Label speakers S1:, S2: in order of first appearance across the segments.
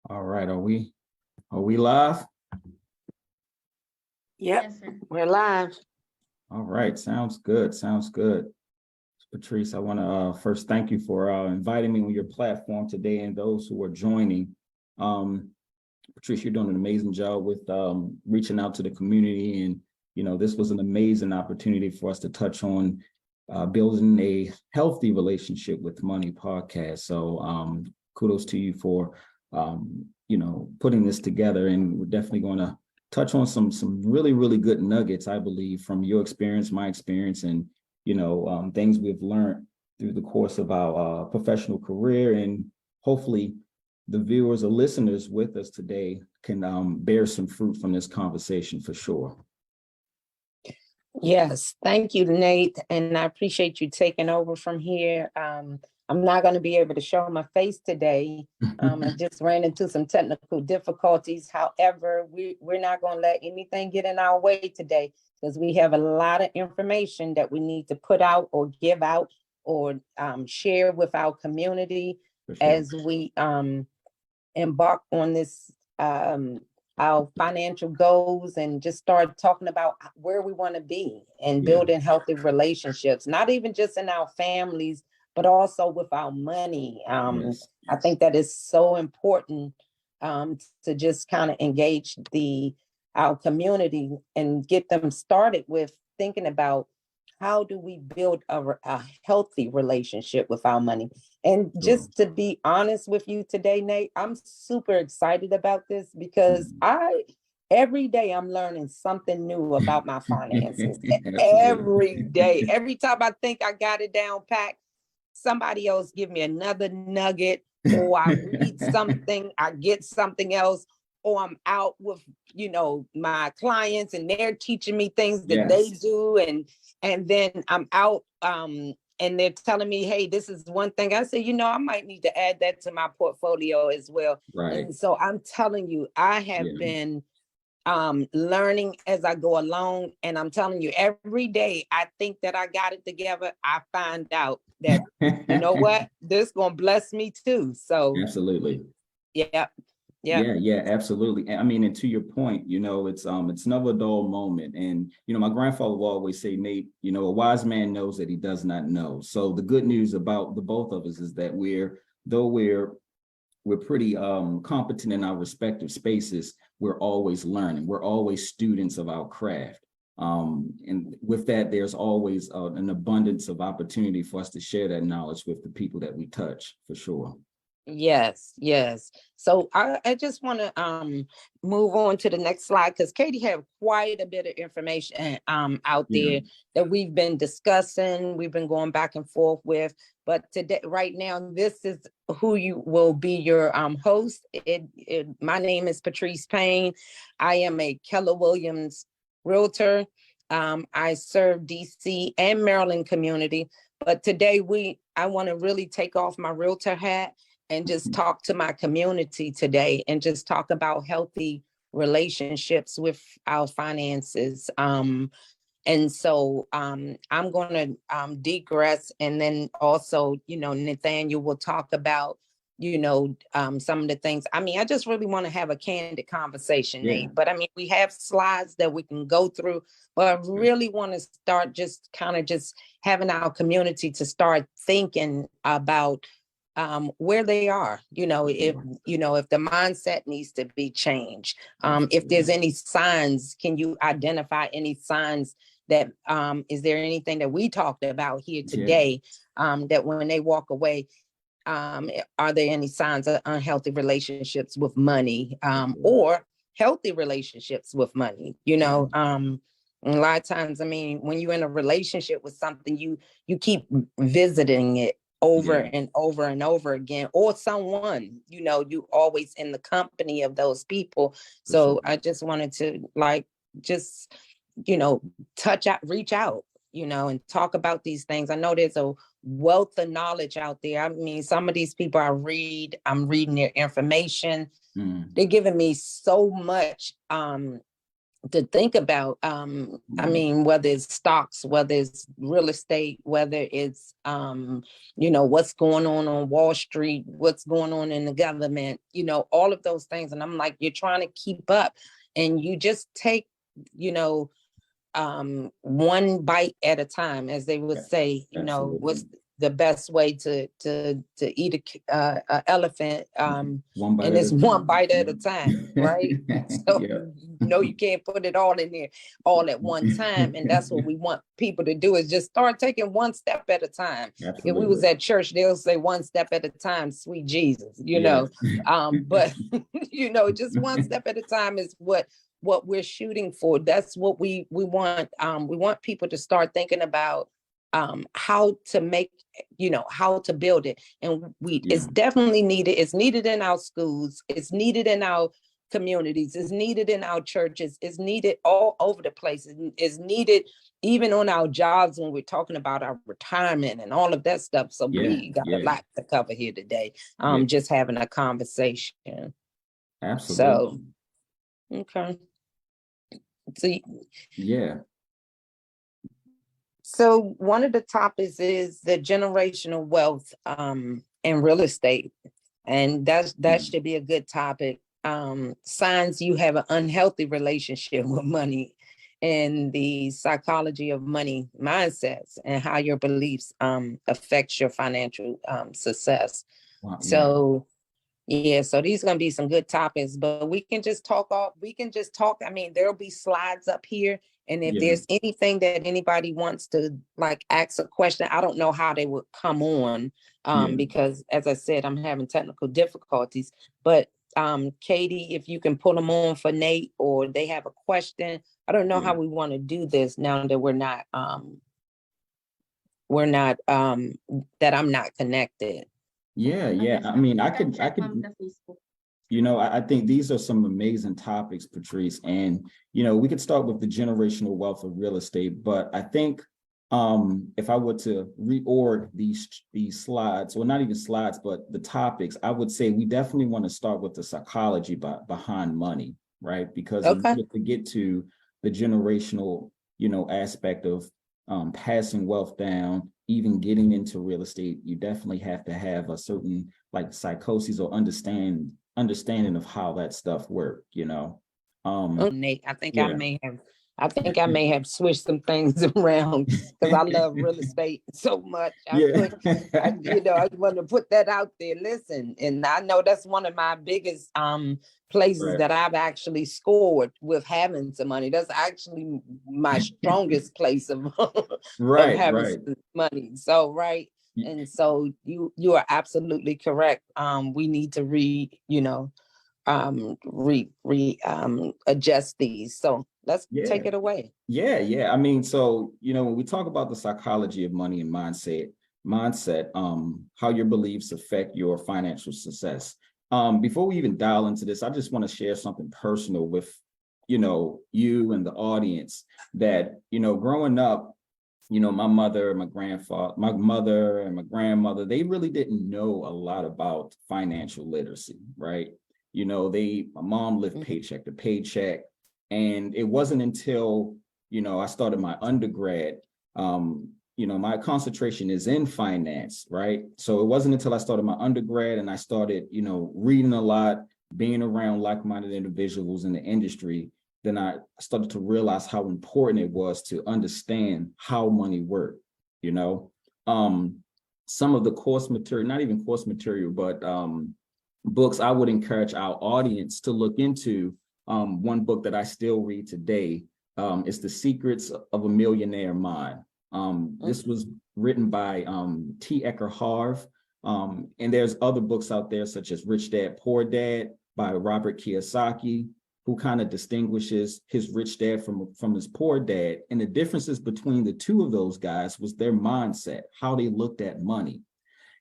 S1: All right, are we live?
S2: Yep,
S3: Yes, sir.
S2: we're live.
S1: All right, sounds good. Patrice, I want to first thank you for inviting me on your platform today and those who are joining. Patrice, you're doing an amazing job with reaching out to the community, and this was an amazing opportunity for us to touch on building a healthy relationship with money podcast. So kudos to you for putting this together, and we're definitely going to touch on some really, really good nuggets, I believe, from your experience, my experience, and things we've learned through the course of our professional career. And hopefully the viewers or listeners with us today can bear some fruit from this conversation for sure.
S2: Yes, thank you, Nate. And I appreciate you taking over from here. I'm not going to be able to show my face today. I just ran into some technical difficulties. However, we're not going to let anything get in our way today, because we have a lot of information that we need to put out or give out or share with our community as we embark on this, our financial goals, and just start talking about where we want to be and building healthy relationships, not even just in our families, but also with our money. I think that is so important to just kind of engage our community and get them started with thinking about how do we build a healthy relationship with our money. And just to be honest with you today, Nate, I'm super excited about this because every day I'm learning something new about my finances. Every day, every time I think I got it down packed, somebody else give me another nugget, or I read something, I get something else, or I'm out with, my clients and they're teaching me things that they do. And then I'm out and they're telling me, hey, this is one thing. I say, I might need to add that to my portfolio as well.
S1: Right.
S2: And so I'm telling you, I have been learning as I go along. And I'm telling you, every day I think that I got it together, I find out that, you know what, this is going to bless me too. So
S1: absolutely.
S2: Yeah,
S1: absolutely. I mean, and to your point, it's never a dull moment. And my grandfather will always say, Nate, a wise man knows that he does not know. So the good news about the both of us is that we're pretty competent in our respective spaces, we're always learning. We're always students of our craft. And with that, there's always an abundance of opportunity for us to share that knowledge with the people that we touch, for sure.
S2: Yes. So I just want to move on to the next slide, because Katie had quite a bit of information out there that we've been discussing, we've been going back and forth with. But today, right now, this is who you will be your host. My name is Patrice Payne. I am a Keller Williams Realtor. I serve DC and Maryland community. But today I want to really take off my realtor hat and just talk to my community today and just talk about healthy relationships with our finances. And so I'm going to digress, and then also, Nathaniel will talk about, some of the things. I mean, I just really want to have a candid conversation, Nate. But I mean, we have slides that we can go through, but I really want to start just kind of just having our community to start thinking about where they are, if the mindset needs to be changed, if there's any signs, can you identify any signs that, is there anything that we talked about here today, that when they walk away, are there any signs of unhealthy relationships with money, or healthy relationships with money? A lot of times, I mean, when you're in a relationship with something, you keep visiting it over and over and over again, or someone, you always in the company of those people. So I just wanted to reach out, and talk about these things. I know there's a wealth of knowledge out there. I mean, some of these people I'm reading their information. They're giving me so much to think about. I mean, whether it's stocks, whether it's real estate, whether it's what's going on Wall Street, what's going on in the government, all of those things. And I'm like, you're trying to keep up, and you just take, one bite at a time, as they would say. What's the best way to eat a elephant,
S1: one bite
S2: and
S1: at
S2: it's
S1: a
S2: one
S1: time.
S2: bite at a time, right? So you can't put it all in there all at one time, and that's what we want people to do, is just start taking one step at a time.
S1: Absolutely.
S2: If we was at church, they'll say one step at a time, sweet Jesus, but just one step at a time is what we're shooting for. That's what we want. We want people to start thinking about how to make, how to build it. And it's definitely needed. It's needed in our schools. It's needed in our communities. It's needed in our churches. It's needed all over the place. It's needed even on our jobs when we're talking about our retirement and all of that stuff. So we got a lot to cover here today. Just having a conversation.
S1: Absolutely.
S2: So, okay. So, So one of the topics is the generational wealth in real estate. And that should be a good topic. Signs you have an unhealthy relationship with money, and the psychology of money mindsets, and how your beliefs affects your financial success. Wow, so so these are going to be some good topics, but we can just talk. I mean, there'll be slides up here. And if there's anything that anybody wants to ask a question, I don't know how they would come on because, as I said, I'm having technical difficulties. But Katie, if you can pull them on for Nate, or they have a question. I don't know how we want to do this now that that I'm not connected.
S1: I mean, I could. I think these are some amazing topics, Patrice, and we could start with the generational wealth of real estate. But I think if I were to reorg these slides, well, not even slides, but the topics, I would say we definitely want to start with the psychology behind money, right? Because in order to get to the generational, aspect of passing wealth down, even getting into real estate, you definitely have to have a certain psychosis or understanding of how that stuff works,
S2: Nate, I think I may have switched some things around because I love real estate so much. I want to put that out there. Listen, and I know that's one of my biggest places that I've actually scored with having some money. That's actually my strongest place of having some money. So and so you are absolutely correct. We need to adjust these. So let's take it away.
S1: I mean, so when we talk about the psychology of money and mindset, how your beliefs affect your financial success. Before we even dial into this, I just want to share something personal with you and the audience, that growing up, my mother and my grandmother, they really didn't know a lot about financial literacy, right? My mom lived paycheck to paycheck. And it wasn't until, I started my undergrad, my concentration is in finance, right? So it wasn't until I started my undergrad and I started, reading a lot, being around like-minded individuals in the industry, then I started to realize how important it was to understand how money worked, some of the course material, not even course material, but books I would encourage our audience to look into. One book that I still read today is The Secrets of a Millionaire Mind. This was written by T. Edgar Harv. And there's other books out there such as Rich Dad, Poor Dad by Robert Kiyosaki, who kind of distinguishes his rich dad from his poor dad. And the differences between the two of those guys was their mindset, how they looked at money.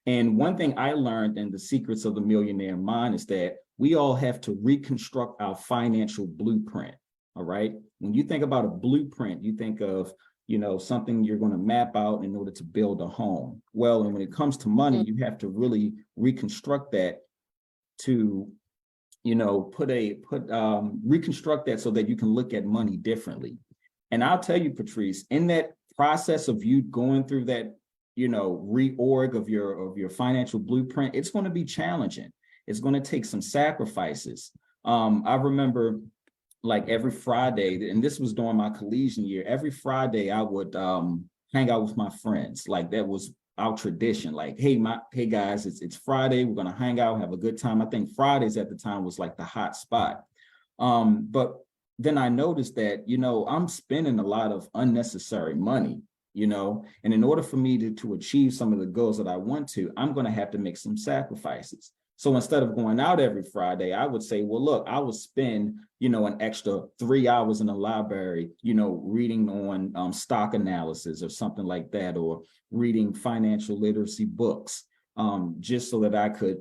S1: And one thing I learned in The Secrets of the Millionaire Mind is that we all have to reconstruct our financial blueprint. All right. When you think about a blueprint, you think of, something you're going to map out in order to build a home. Well, and when it comes to money, you have to really reconstruct that to, reconstruct that so that you can look at money differently. And I'll tell you, Patrice, in that process of you going through that, reorg of your financial blueprint, it's going to be challenging. It's going to take some sacrifices. I remember like every Friday, and this was during my collegiate year, every Friday I would hang out with my friends. Like that was our tradition. Like, hey guys, it's Friday. We're gonna hang out, have a good time. I think Fridays at the time was like the hot spot. But then I noticed that, I'm spending a lot of unnecessary money, and in order for me to achieve some of the goals that I want to, I'm going to have to make some sacrifices. So instead of going out every Friday, I would say, well, look, I would spend, an extra 3 hours in the library, reading on stock analysis or something like that, or reading financial literacy books, just so that I could,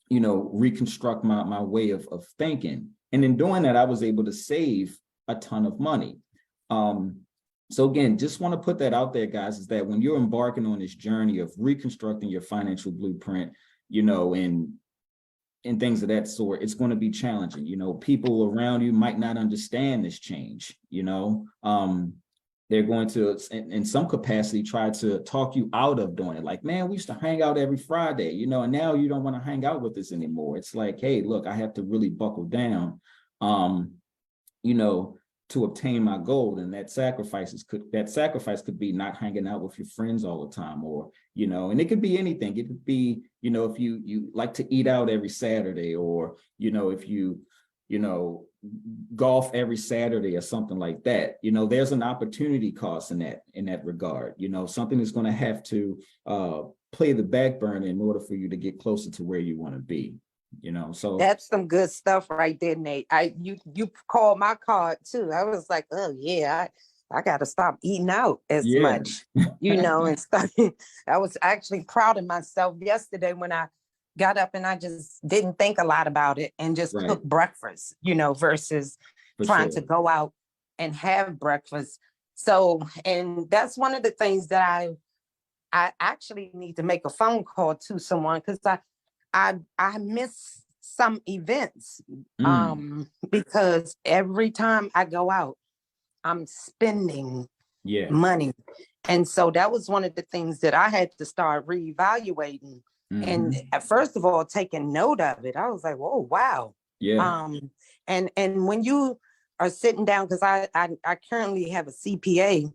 S1: reconstruct my way of thinking. And in doing that, I was able to save a ton of money. So again, just want to put that out there, guys, is that when you're embarking on this journey of reconstructing your financial blueprint, and things of that sort, it's going to be challenging. People around you might not understand this change. They're going to, in some capacity, try to talk you out of doing it. Like, man, we used to hang out every Friday, and now you don't want to hang out with us anymore. It's like, hey, look, I have to really buckle down, to obtain my goal. And that sacrifice could be not hanging out with your friends all the time, or, and it could be anything. It could be, if you like to eat out every Saturday, or, if you, golf every Saturday or something like that, there's an opportunity cost in that regard. Something is going to have to play the back burner in order for you to get closer to where you want to be. So
S2: that's some good stuff right there, Nate. You called my card too. I was like, oh yeah, I got to stop eating out as much, and stuff. I was actually proud of myself yesterday when I got up and I just didn't think a lot about it and just cook breakfast, versus trying to go out and have breakfast. So, and that's one of the things that I actually need to make a phone call to someone, because I miss some events because every time I go out, I'm spending money. And so that was one of the things that I had to start reevaluating. And first of all, taking note of it. I was like, oh, wow.
S1: Yeah.
S2: And when you are sitting down, because I currently have a CPA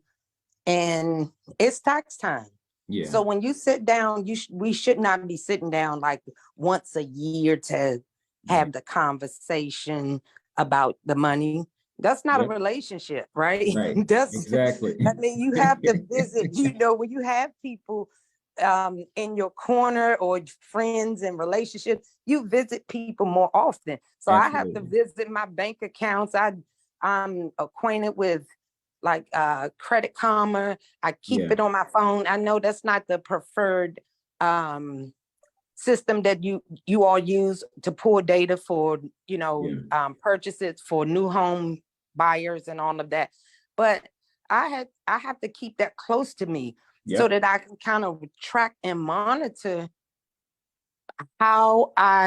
S2: and it's tax time.
S1: Yeah.
S2: So when you sit down, we should not be sitting down like once a year to have the conversation about the money. That's not a relationship, right?
S1: Right. Exactly.
S2: I mean, you have to visit, when you have people in your corner or friends and relationships, you visit people more often. So Absolutely. I have to visit my bank accounts. I'm acquainted with like Credit Karma. I keep it on my phone. I know that's not the preferred system that you all use to pull data for, purchases for new home buyers and all of that. But I have to keep that close to me so that I can kind of track and monitor how how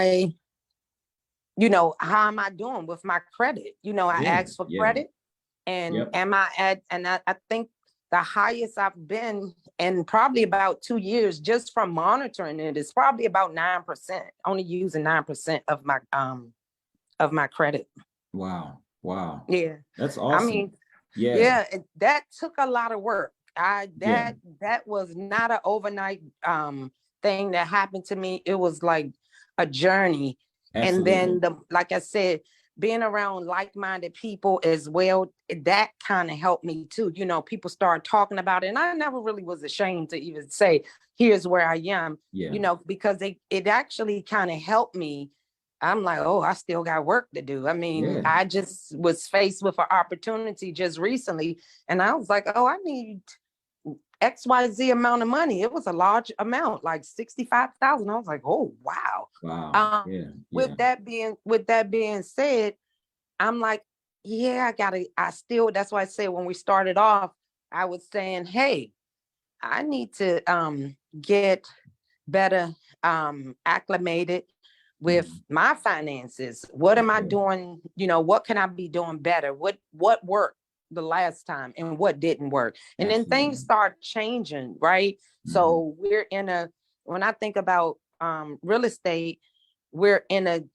S2: am I doing with my credit? I asked for credit. And am I at, and I think the highest I've been in probably about 2 years, just from monitoring it, is probably about 9%, only using 9% of my credit.
S1: Wow.
S2: Yeah.
S1: That's awesome.
S2: I mean, that took a lot of work. That was not an overnight thing that happened to me. It was like a journey. Absolutely. And then like I said, being around like-minded people as well, that kind of helped me too. People start talking about it, and I never really was ashamed to even say, here's where I am, because it actually kind of helped me. I'm like, oh, I still got work to do. I mean, I just was faced with an opportunity just recently, and I was like, oh, I need XYZ amount of money. It was a large amount, like 65,000. I was like, oh, wow. With that being said, I'm like, that's why I said when we started off, I was saying, hey, I need to get better acclimated with my finances. What am I doing? What can I be doing better? What worked the last time and what didn't work? And then things start changing, right? So when I think about real estate, we're in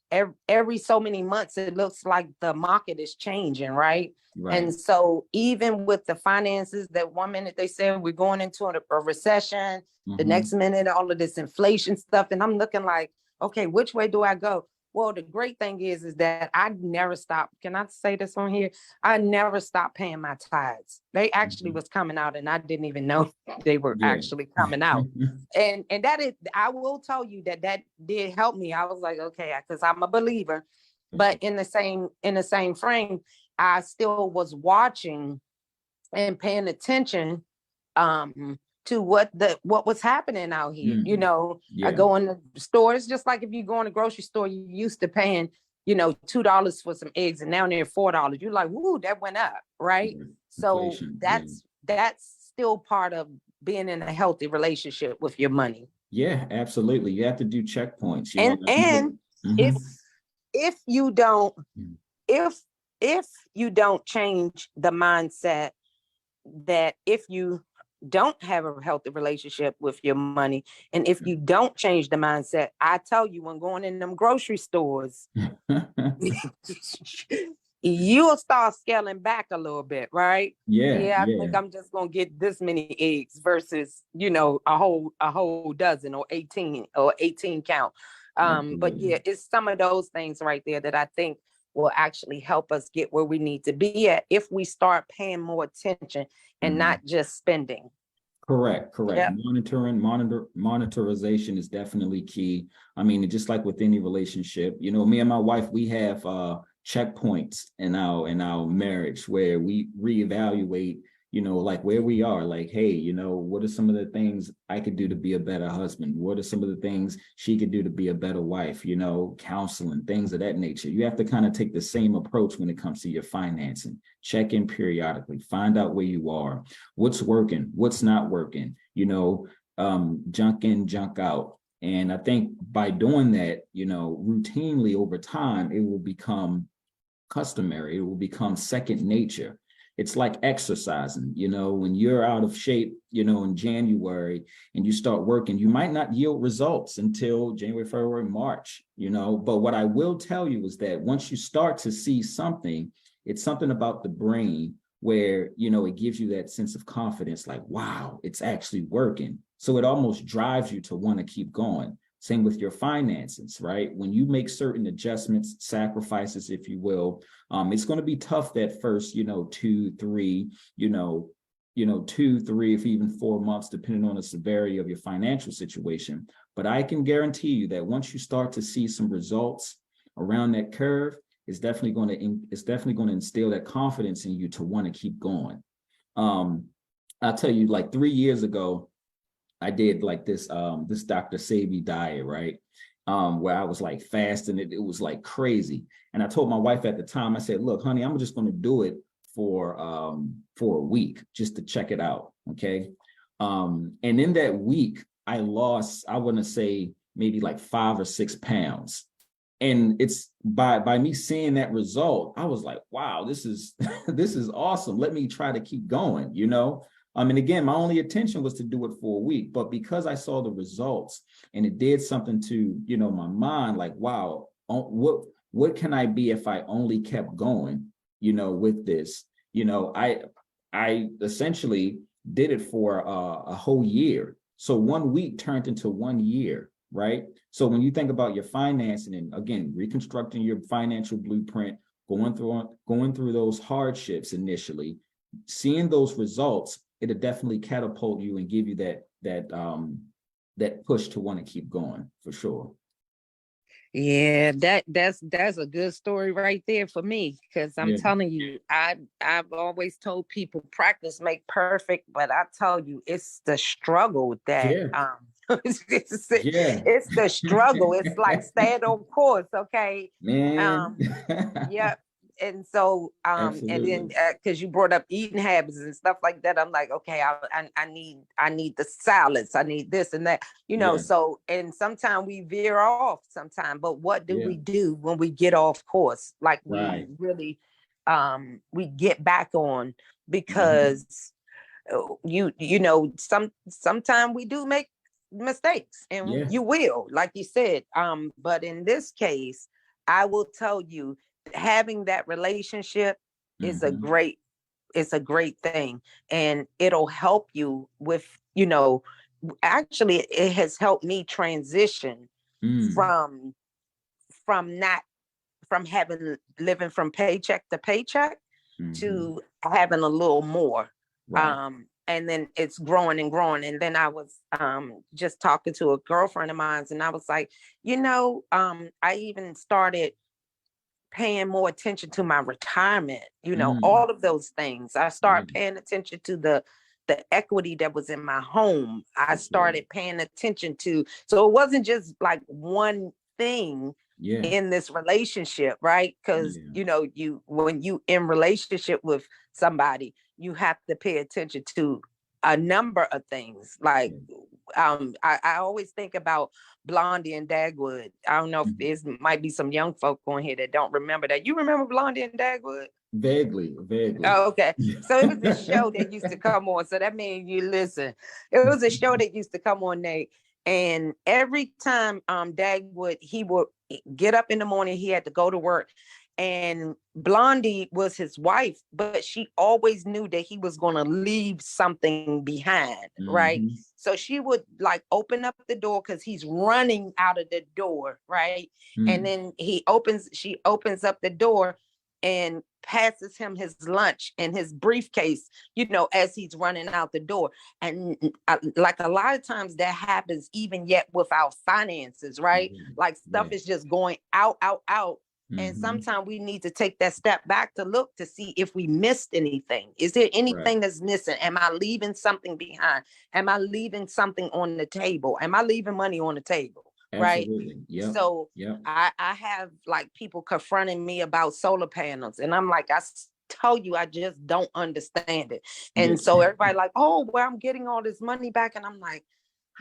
S2: every so many months, it looks like the market is changing, right? And so even with the finances, that one minute they said we're going into a recession, the next minute all of this inflation stuff, and I'm looking like, okay, which way do I go? Well, the great thing is that I never stopped. Can I say this on here? I never stopped paying my tithes. They actually was coming out and I didn't even know they were actually coming out. And that is, I will tell you that did help me. I was like, okay, because I'm a believer, but in the same frame, I still was watching and paying attention to what was happening out here. I go in the stores, just like if you go in a grocery store, you used to paying, $2 for some eggs and now they're $4. You're like, woo, that went up, right? So that's still part of being in a healthy relationship with your money.
S1: Yeah, absolutely. You have to do checkpoints.
S2: And if you don't, if you don't change the mindset that if you don't have a healthy relationship with your money, and if you don't change the mindset, I tell you, when going in them grocery stores, you'll start scaling back a little bit, right? I think I'm just gonna get this many eggs versus a whole dozen or 18 count. But it's some of those things right there that I think will actually help us get where we need to be at if we start paying more attention and not just spending.
S1: Correct. Yep. Monetization is definitely key. I mean, just like with any relationship, me and my wife, we have checkpoints in our marriage where we reevaluate, like where we are, like, hey, what are some of the things I could do to be a better husband? What are some of the things she could do to be a better wife? Counseling, things of that nature. You have to kind of take the same approach when it comes to your financing. Check in periodically, find out where you are, what's working, what's not working, junk in, junk out. And I think by doing that, routinely over time, it will become customary. It will become second nature. It's like exercising, when you're out of shape, in January and you start working, you might not yield results until January, February, March, but what I will tell you is that once you start to see something, it's something about the brain where, it gives you that sense of confidence, like, wow, it's actually working. So it almost drives you to want to keep going. Same with your finances, right? When you make certain adjustments, sacrifices, if you will, it's going to be tough that first, 2, 3, 2, 3, if even 4 months, depending on the severity of your financial situation. But I can guarantee you that once you start to see some results around that curve, it's definitely going to instill that confidence in you to want to keep going. I'll tell you, like 3 years ago, I did like this Dr. Sebi diet, right? Where I was like fasting, it was like crazy. And I told my wife at the time, I said, look, honey, I'm just going to do it for a week just to check it out. Okay. And in that week, I lost, I want to say maybe like 5 or 6 pounds. And it's by me seeing that result, I was like, wow, this is this is awesome. Let me try to keep going, And again, my only intention was to do it for a week, but because I saw the results and it did something to, my mind, like, wow, what can I be if I only kept going, with this, I essentially did it for a whole year. So 1 week turned into 1 year, right? So when you think about your financing and again, reconstructing your financial blueprint, going through those hardships initially, seeing those results, it'll definitely catapult you and give you that push to want to keep going, for sure.
S2: Yeah, that's a good story right there for me, because I'm telling you, I've always told people practice make perfect, but I tell you, it's the struggle that it's the struggle. It's like staying on course, okay?
S1: Man.
S2: Yeah. and so and then
S1: Absolutely.
S2: because you brought up eating habits and stuff like that, I'm like, okay, I need the salads, I need this and that, you know.
S1: Yeah.
S2: So and sometimes we veer off sometime, but what do
S1: Yeah.
S2: we do when we get off course? Like we
S1: Right.
S2: really we get back on,
S1: Mhm.
S2: because you know, sometimes we do make mistakes, and
S1: Yeah.
S2: you will, like you said, but in this case, I will tell you, having that relationship is a
S1: Mhm.
S2: great, it's a great thing, and it'll help you with, you know, actually it has helped me transition
S1: Mm.
S2: from not from having living from paycheck to paycheck
S1: Mhm.
S2: to having a little more.
S1: Right.
S2: And then it's growing and growing. And then I was just talking to a girlfriend of mine, and I was like, you know, I even started paying more attention to my retirement, you know,
S1: Mm.
S2: all of those things. I
S1: Yeah.
S2: started paying attention to the equity that was in my home. I
S1: Absolutely.
S2: started paying attention to, so it wasn't just like one thing
S1: Yeah.
S2: in this relationship, right? Because
S1: Yeah.
S2: you know, you when you in relationship with somebody, you have to pay attention to a number of things. Like
S1: Yeah.
S2: I always think about Blondie and Dagwood. I don't know if
S1: Mhm.
S2: there's might be some young folk on here that don't remember that. You remember Blondie and Dagwood?
S1: Vaguely, vaguely.
S2: Oh, okay.
S1: Yeah.
S2: So it was a show that used to come on. So that means you listen. It was a show that used to come on, Nate. And every time Dagwood, he would get up in the morning, he had to go to work. And Blondie was his wife, but she always knew that he was going to leave something behind, right?
S1: Mhm.
S2: So she would like open up the door because he's running out of the door, right? And
S1: Mm.
S2: then she opens up the door and passes him his lunch and his briefcase, you know, as he's running out the door. And like a lot of times that happens even yet with our finances, right?
S1: Yeah.
S2: Like stuff
S1: Yeah.
S2: is just going out, out, out. And
S1: Mhm.
S2: sometimes we need to take that step back to look to see if we missed anything. Is there
S1: Right.
S2: anything that's missing? Am I leaving something behind? Am I leaving something on the table? Am I leaving money on the table? Right.
S1: Absolutely. Yep.
S2: So
S1: Yep.
S2: I have like people confronting me about solar panels, and I'm like, tell you, I just don't understand it.
S1: Yeah.
S2: And so everybody like, oh, well, I'm getting all this money back, and I'm like,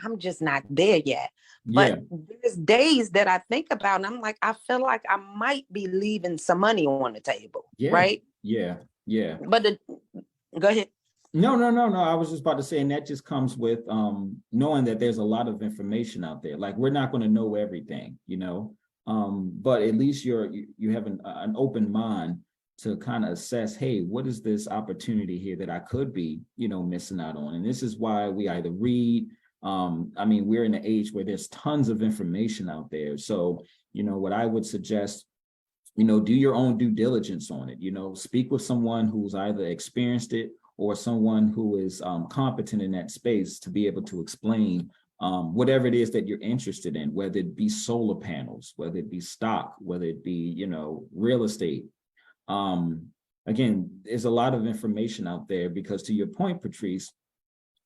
S2: I'm just not there yet. But
S1: Yeah.
S2: there's days that I think about, and I'm like, I feel like I might be leaving some money on the table,
S1: Yeah.
S2: right?
S1: Yeah. Yeah.
S2: But go ahead.
S1: No, no, no, no. I was just about to say, and that just comes with knowing that there's a lot of information out there. Like we're not going to know everything, you know. But at least you have an open mind to kind of assess, hey, what is this opportunity here that I could be, you know, missing out on? And this is why we either read. I mean, we're in an age where there's tons of information out there. So, you know, what I would suggest, you know, do your own due diligence on it. You know, speak with someone who's either experienced it or someone who is competent in that space to be able to explain whatever it is that you're interested in, whether it be solar panels, whether it be stock, whether it be, you know, real estate. Um, Again, there's a lot of information out there because to your point, Patrice,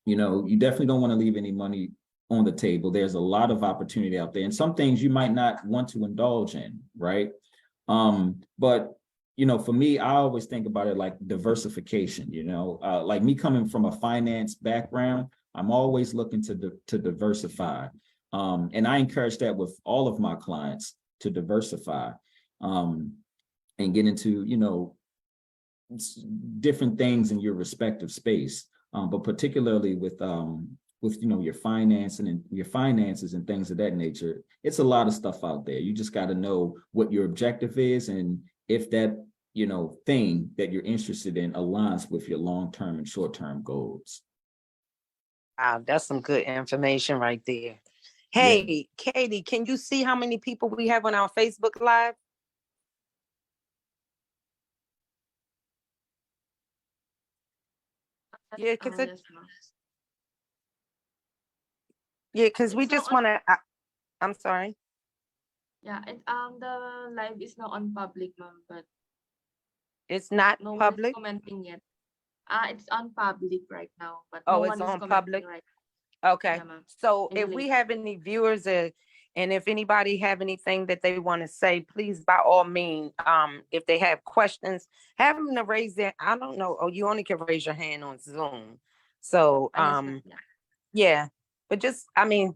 S1: you know, you definitely don't want to leave any money on the table. There's a lot of opportunity out there, and some things you might not want to indulge in, right? But you know, for me, I always think about it like diversification, you know, like me coming from a finance background, I'm always looking to diversify. And I encourage that with all of my clients to diversify um, and get into, you know, different things in your respective space. But particularly with you know your financing and your finances and things of that nature, it's a lot of stuff out there. You just got to know what your objective is and if that, you know, thing that you're interested in aligns with your long-term and short-term goals.
S2: Wow, that's some good information right there.
S1: Yeah.
S2: Hey, Katie, can you see how many people we have on our Facebook Live? Yeah, because
S3: Yes, ma'am.
S2: we
S3: It's now
S2: just
S3: on.
S2: want to. I'm sorry.
S3: Yeah, it the live is now on public, ma'am, but
S2: It's not
S3: no one is
S2: public.
S3: commenting yet. It's on public right now, but no
S2: Oh, it's
S3: one is
S2: on
S3: commenting
S2: public.
S3: right.
S2: Okay.
S3: Yeah, ma'am.
S2: So
S3: Maybe
S2: if we
S3: later.
S2: have any viewers And if anybody have anything that they want to say, please, by all means, if they have questions, have them to raise their, I don't know. Oh, you only can raise your hand on Zoom. So,
S3: Yes, ma'am. Yeah.
S2: yeah, but just, I mean,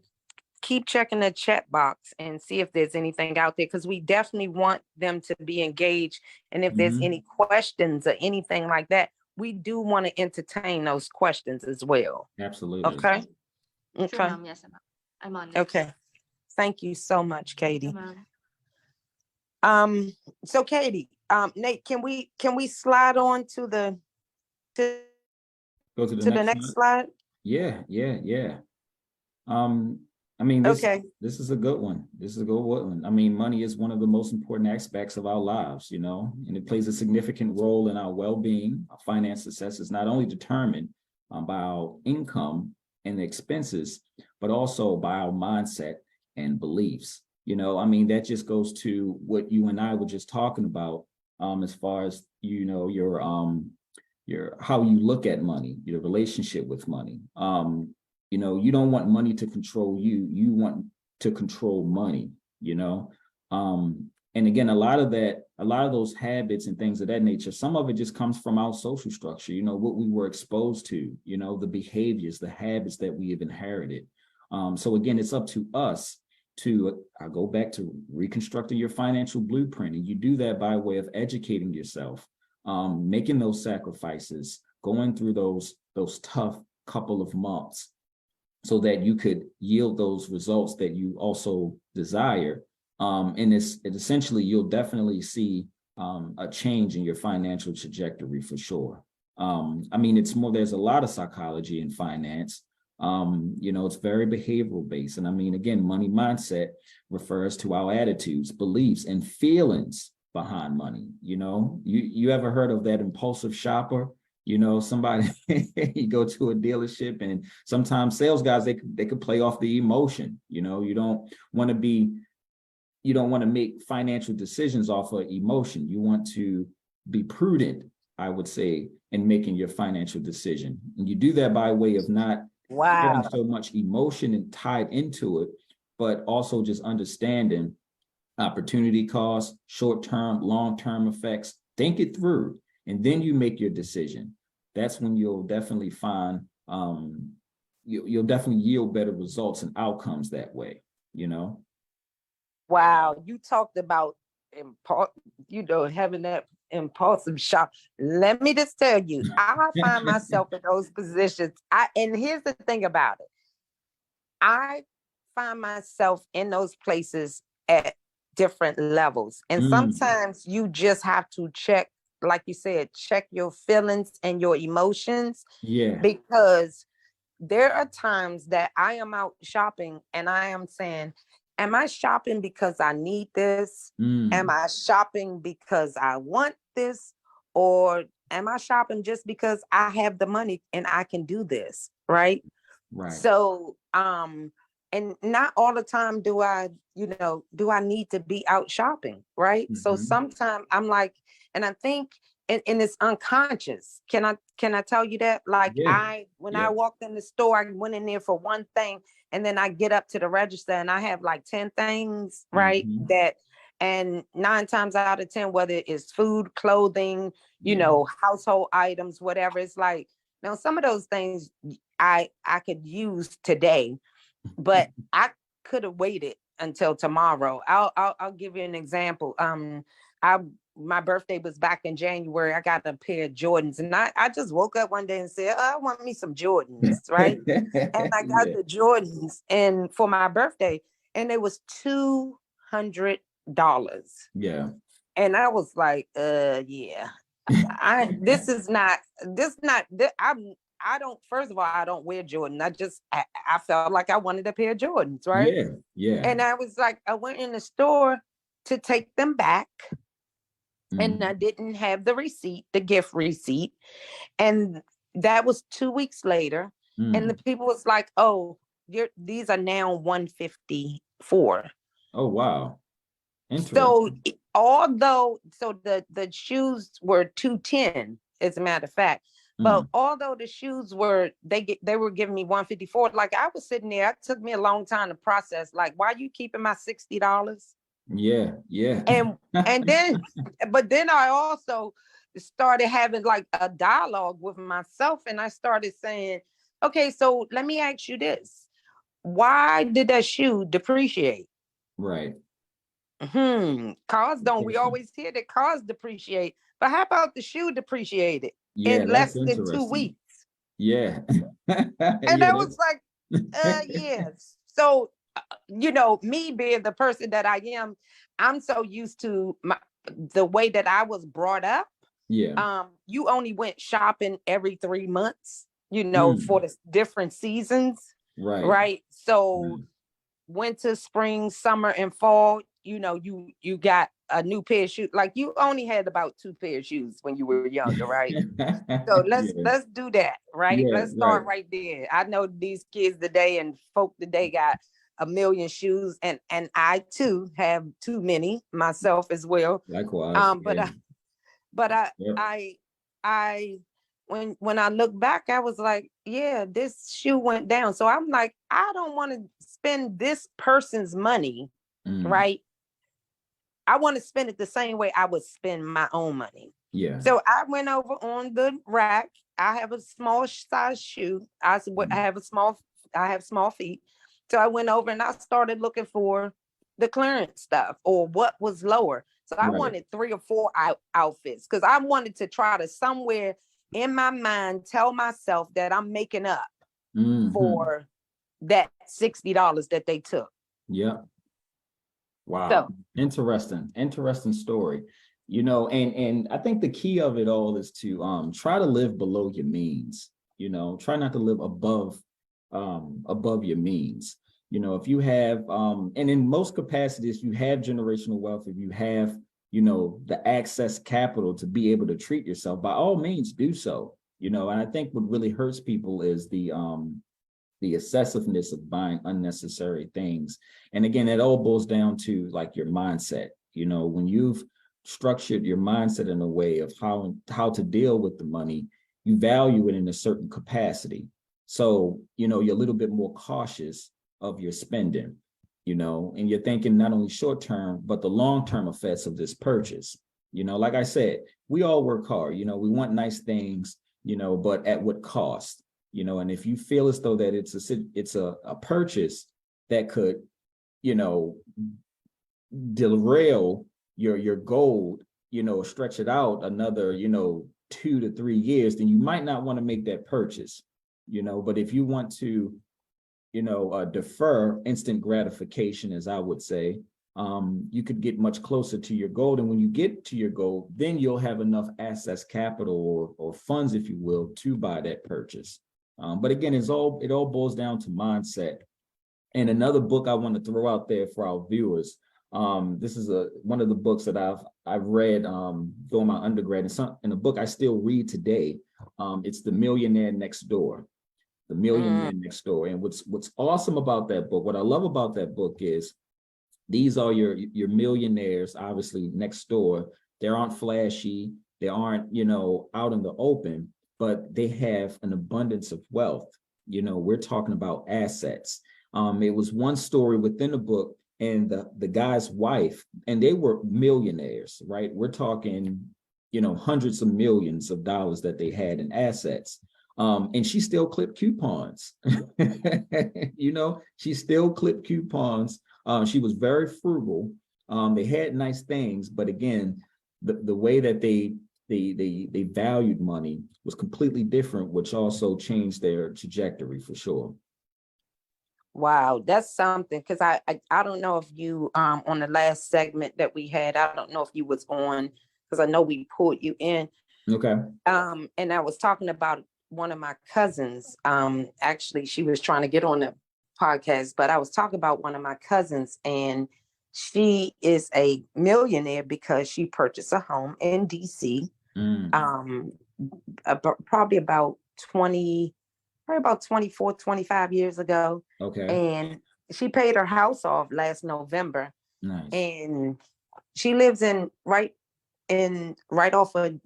S2: keep checking the chat box and see if there's anything out there, because we definitely want them to be engaged. And if there's
S1: Mhm.
S2: any questions or anything like that, we do want to entertain those questions as well.
S1: Absolutely.
S2: Okay.
S3: Sure,
S2: Okay.
S3: ma'am. Yes, ma'am. I'm on it.
S2: Okay. Thank you so much,
S3: Thank you,
S2: Katie.
S3: ma'am.
S2: So Katie, Nate, can we slide on to the
S1: Go to the next
S2: next
S1: slide.
S2: slide?
S1: Yeah. I mean,
S2: Okay.
S1: this is a good one. This is a good one. I mean, money is one of the most important aspects of our lives, and it plays a significant role in our well-being. Our finance success is not only determined by our income and expenses, but also by our mindset and beliefs. I mean, that just goes to what you and I were just talking about, as far as, your how you look at money, your relationship with money. You don't want money to control you. You want to control money, and again, a lot of those habits and things of that nature, some of it just comes from our social structure, what we were exposed to, the behaviors, the habits that we have inherited. So again, it's up to us to, I go back to reconstructing your financial blueprint. And you do that by way of educating yourself, making those sacrifices, going through those tough couple of months, so that you could yield those results that you also desire. And it essentially, you'll definitely see a change in your financial trajectory for sure. I mean, there's a lot of psychology in finance. It's very behavioral based. And I mean, again, money mindset refers to our attitudes, beliefs, and feelings behind money. You ever heard of that impulsive shopper? Somebody, you go to a dealership, and sometimes sales guys, they could play off the emotion. You don't want to make financial decisions off of emotion. You want to be prudent, I would say, in making your financial decision. And you do that by way of not having so much emotion and tied into it, but also just understanding opportunity costs, short-term, long-term effects. Think it through, and then you make your decision. That's when you'll definitely find, you'll definitely yield better results and outcomes that way,
S2: Wow, you talked about having that impulsive shop. Let me just tell you, I find myself in those positions. And here's the thing about it. I find myself in those places at different levels. And sometimes you just have to check, like you said, check your feelings and your emotions.
S1: Yeah.
S2: Because there are times that I am out shopping and I am saying, am I shopping because I need this? Am I shopping because I want this? Or am I shopping just because I have the money and I can do this? Right. So, and not all the time do I need to be out shopping. Right. So sometimes I'm like, and I think, and it's unconscious. Can I tell you that? Like when I walked in the store, I went in there for one thing, and then I get up to the register and I have like 10 things, right? And 9 times out of 10, whether it's food, clothing, household items, whatever, it's like, now some of those things I could use today, but I could have waited until tomorrow. I'll give you an example. My birthday was back in January. I got a pair of Jordans, and I just woke up one day and said, I want me some Jordans, right? And I got the Jordans and for my birthday, and it was $200.
S1: Yeah.
S2: And I was like, I don't, first of all, I don't wear Jordan. I felt like I wanted a pair of Jordans, right?
S1: Yeah.
S2: And I was like, I went in the store to take them back. And I didn't have the receipt, the gift receipt. And that was 2 weeks later. And the people was like, oh, these are now $154.
S1: Oh, wow. Interesting.
S2: So the shoes were $210, as a matter of fact, But although the shoes were, they were giving me 154, like I was sitting there, it took me a long time to process, like, why are you keeping my $60?
S1: Yeah, yeah.
S2: And then, but then I also started having like a dialogue with myself, and I started saying, okay, so let me ask you this. Why did that shoe depreciate?
S1: Right.
S2: Cars don't, we always hear that cars depreciate, but how about the shoe depreciated
S1: Yeah,
S2: in
S1: that's
S2: less than 2
S1: interesting.
S2: weeks?
S1: Yeah.
S2: And
S1: Yeah,
S2: I was like, yes. So, me being the person that I am, I'm so used to the way that I was brought up.
S1: yeah.
S2: You only went shopping every 3 months, for
S1: Mm,
S2: the different seasons,
S1: right.
S2: right? So
S1: Right.
S2: winter, spring, summer, and fall, you got a new pair of shoes. Like you only had about 2 pair of shoes when you were younger, right? So let's
S1: Yeah,
S2: let's do that, right?
S1: yeah,
S2: Let's
S1: right.
S2: start right there. I know these kids today and folk today got a million shoes, and I too have too many myself as well.
S1: Likewise.
S2: But
S1: Yeah. Yep.
S2: I when I look back, I was like, yeah, this shoe went down. So I'm like, I don't want to spend this person's money,
S1: Mm,
S2: right? I want to spend it the same way I would spend my own money.
S1: yeah.
S2: So I went over on the rack. I have a small size shoe.
S1: Mm,
S2: I have small feet. So I went over and I started looking for the clearance stuff or what was lower. So I
S1: right.
S2: wanted 3 or 4 outfits because I wanted to try to somewhere in my mind tell myself that I'm making up
S1: Hmm.
S2: for that $60 that they took.
S1: Yeah. Wow.
S2: So
S1: Interesting. Interesting story. And I think the key of it all is to try to live below your means, try not to live above your means. If you have and in most capacities, you have generational wealth, if you have, the access capital to be able to treat yourself, by all means do so. And I think what really hurts people is the excessiveness of buying unnecessary things. And again, it all boils down to like your mindset. When you've structured your mindset in a way of how to deal with the money, you value it in a certain capacity. So, you're a little bit more cautious of your spending, and you're thinking not only short term, but the long-term effects of this purchase. Like I said, we all work hard, we want nice things, but at what cost? And if you feel as though that it's a purchase that could, you know, derail your goal, stretch it out another, 2 to 3 years, then you might not want to make that purchase, but if you want to, defer instant gratification, as I would say, you could get much closer to your goal. And when you get to your goal, then you'll have enough assets, capital, or funds, if you will, to buy that purchase. But again, it all boils down to mindset. And another book I want to throw out there for our viewers. This is one of the books that I've read during my undergrad, and a book I still read today. It's The Millionaire Next Door. The Millionaire Next Door. And what's awesome about that book, what I love about that book is these are your millionaires, obviously next door. They aren't flashy. They aren't, out in the open, but they have an abundance of wealth. We're talking about assets. It was one story within the book, and the guy's wife, and they were millionaires, right? We're talking, hundreds of millions of dollars that they had in assets. And she still clipped coupons. She still clipped coupons. She was very frugal. They had nice things, but again, the way that they valued money was completely different, which also changed their trajectory for sure.
S2: wow, that's something, because I don't know if you on the last segment that we had, I don't know if you was on, because I know we pulled you in.
S1: Okay.
S2: And I was talking about one of my cousins. Actually, she was trying to get on the podcast, but I was talking about one of my cousins, and she is a millionaire because she purchased a home in DC. Um, probably about 24, 25 years ago.
S1: Okay.
S2: And she paid her house off last November.
S1: Nice.
S2: And she lives right off of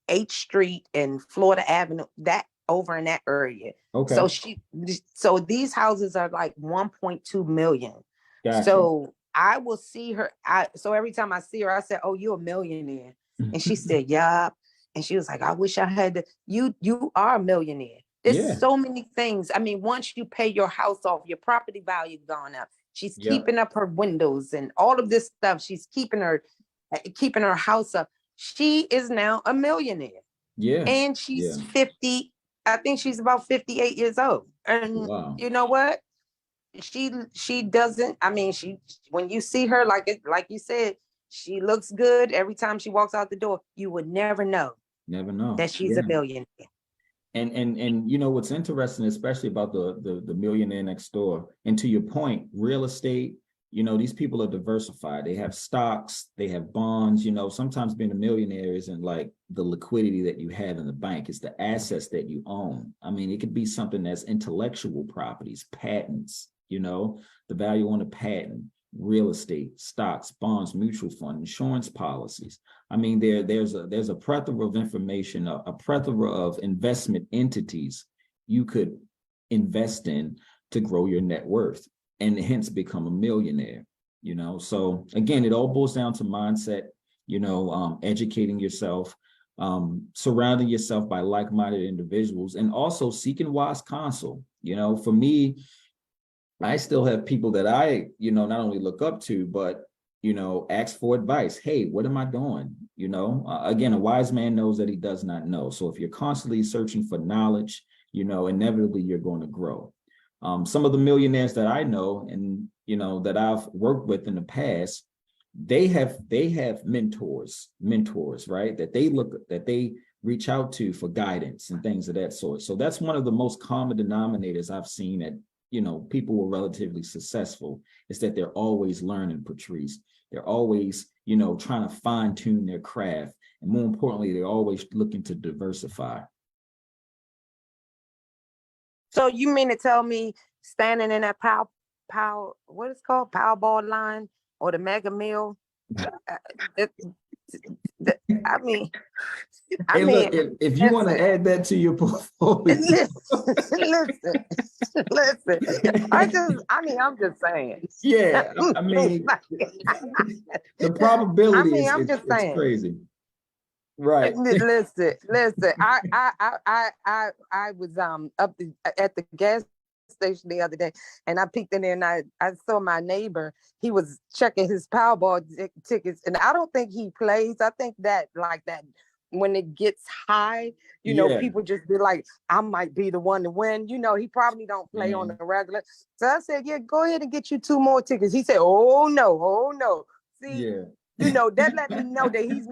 S2: H Street and Florida Avenue, that over in that area.
S1: Okay.
S2: So these houses are like 1.2 million.
S1: Gotcha.
S2: So I will see her. So every time I see her, I said, "Oh, you're a millionaire." And she said, "Yeah." And she was like, "I wish I had you are a millionaire. There's so many things. I mean, once you pay your house off, your property value gone up. She's keeping up her windows and all of this stuff. She's keeping her house up. She is now a millionaire.
S1: Yeah.
S2: And she's 50. I think she's about 58 years old. And you know what? She doesn't, I mean, when you see her, like you said, she looks good every time she walks out the door. You would never know that she's a millionaire.
S1: And you know what's interesting, especially about the millionaire next door, and to your point, real estate, you know, these people are diversified. They have stocks, they have bonds. You know, sometimes being a millionaire isn't like the liquidity that you have in the bank, it's the assets that you own. I mean, it could be something that's intellectual properties, patents, you know, the value on a patent, real estate, stocks, bonds, mutual fund, insurance policies. I mean, there's a plethora of information, a plethora of investment entities you could invest in to grow your net worth and hence become a millionaire, you know? So again, it all boils down to mindset, you know, educating yourself, surrounding yourself by like-minded individuals, and also seeking wise counsel. You know, for me, I still have people that I, you know, not only look up to, but, you know, ask for advice. Hey, what am I doing? You know, again, a wise man knows that he does not know. So if you're constantly searching for knowledge, you know, inevitably you're going to grow. Some of the millionaires that I know and, you know, that I've worked with in the past, they have mentors, right? That they reach out to for guidance and things of that sort. So that's one of the most common denominators I've seen at, you know, people who are relatively successful, is that they're always learning, Patrice. They're always, you know, trying to fine tune their craft. And more importantly, they're always looking to diversify.
S2: So you mean to tell me standing in that what is called Powerball line or the Mega Meal? I mean,
S1: Look, if you want to add that to your portfolio,
S2: listen. I'm just saying.
S1: Yeah, I mean, the probability is crazy. Right.
S2: Listen. I was up at the gas station the other day, and I peeked in there, and I saw my neighbor. He was checking his Powerball tickets, and I don't think he plays. I think that when it gets high, you know, people just be like, I might be the one to win. You know, he probably don't play on the regular. So I said, yeah, go ahead and get you 2 more tickets. He said, oh no. See, you know, that let me know that he's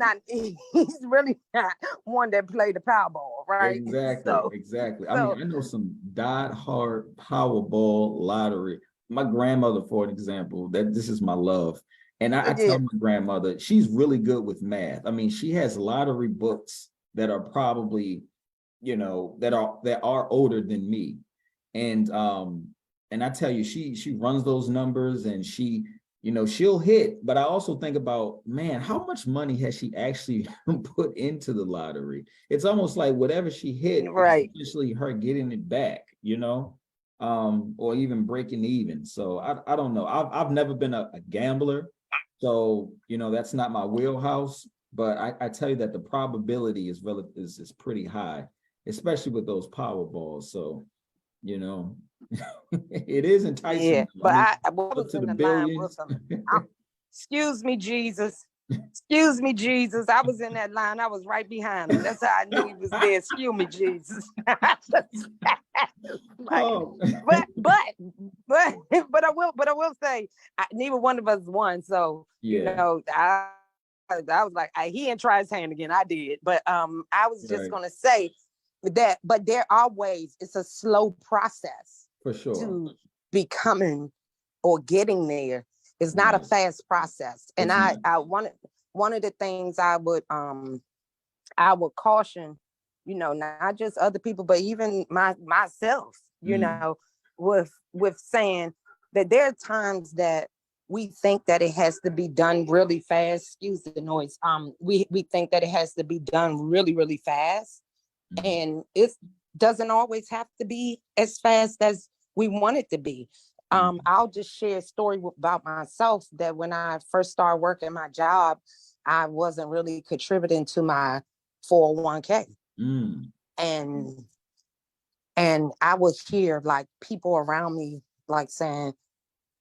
S2: really not one that play the Powerball, right?
S1: Exactly. I mean, I know some die-hard Powerball lottery. My grandmother, for an example, this is my love. And I tell my grandmother, she's really good with math. I mean, she has lottery books that are probably, you know, that are older than me. And I tell you, she runs those numbers, and she, you know, she'll hit. But I also think about, man, how much money has she actually put into the lottery? It's almost like whatever she hit, right, is essentially her getting it back, you know, or even breaking even. So I don't know. I've never been a gambler. So, you know, that's not my wheelhouse, but I tell you that the probability is pretty high, especially with those Powerballs. So, you know, it is enticing.
S2: Yeah, but I was in the line with them. Excuse me, Jesus. I was in that line. I was right behind him. That's how I knew he was there. Excuse me, Jesus. But I will say, neither one of us won. So you know, I was like, he didn't try his hand again. I did, but I was just gonna say that. But there are ways. It's a slow process
S1: for sure
S2: to becoming or getting there. It's not a fast process. And I one of the things I would caution, you know, not just other people, but even myself, you know, with saying that there are times that we think that it has to be done really fast. Excuse the noise. We think that it has to be done really, really fast.
S1: Mhm.
S2: And it doesn't always have to be as fast as we want it to be. I'll just share a story about myself that when I first started working my job, I wasn't really contributing to my 401k.
S1: Mm.
S2: And I would hear like people around me like saying,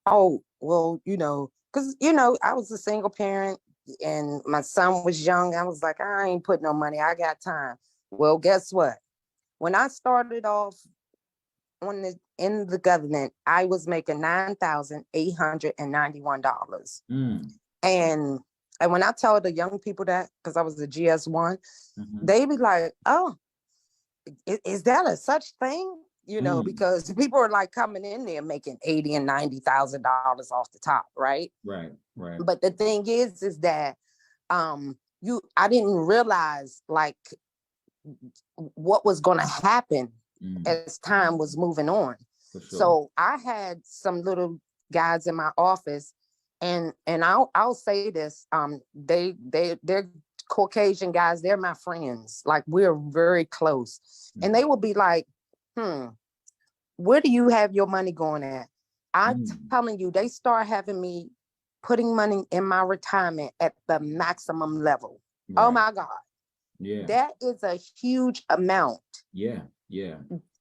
S2: oh, well, because I was a single parent and my son was young. I was like, I ain't putting no money. I got time. Well, guess what? When I started off in the government, I was making $9,891.
S1: Mm.
S2: And when I tell the young people that, because I was a GS1,
S1: Mhm.
S2: they be like, oh, is that a such thing? Because people are like coming in there making $80,000 and $90,000 off the top, right?
S1: Right.
S2: But the thing is that I didn't realize like what was going to happen as time was moving on.
S1: For sure.
S2: So I had some little guys in my office, and I'll say this, they're Caucasian guys, they're my friends, like we're very close. And they will be like, where do you have your money going at? I'm telling you, they start having me putting money in my retirement at the maximum level.
S1: Right.
S2: Oh my God.
S1: Yeah.
S2: That is a huge amount.
S1: Yeah.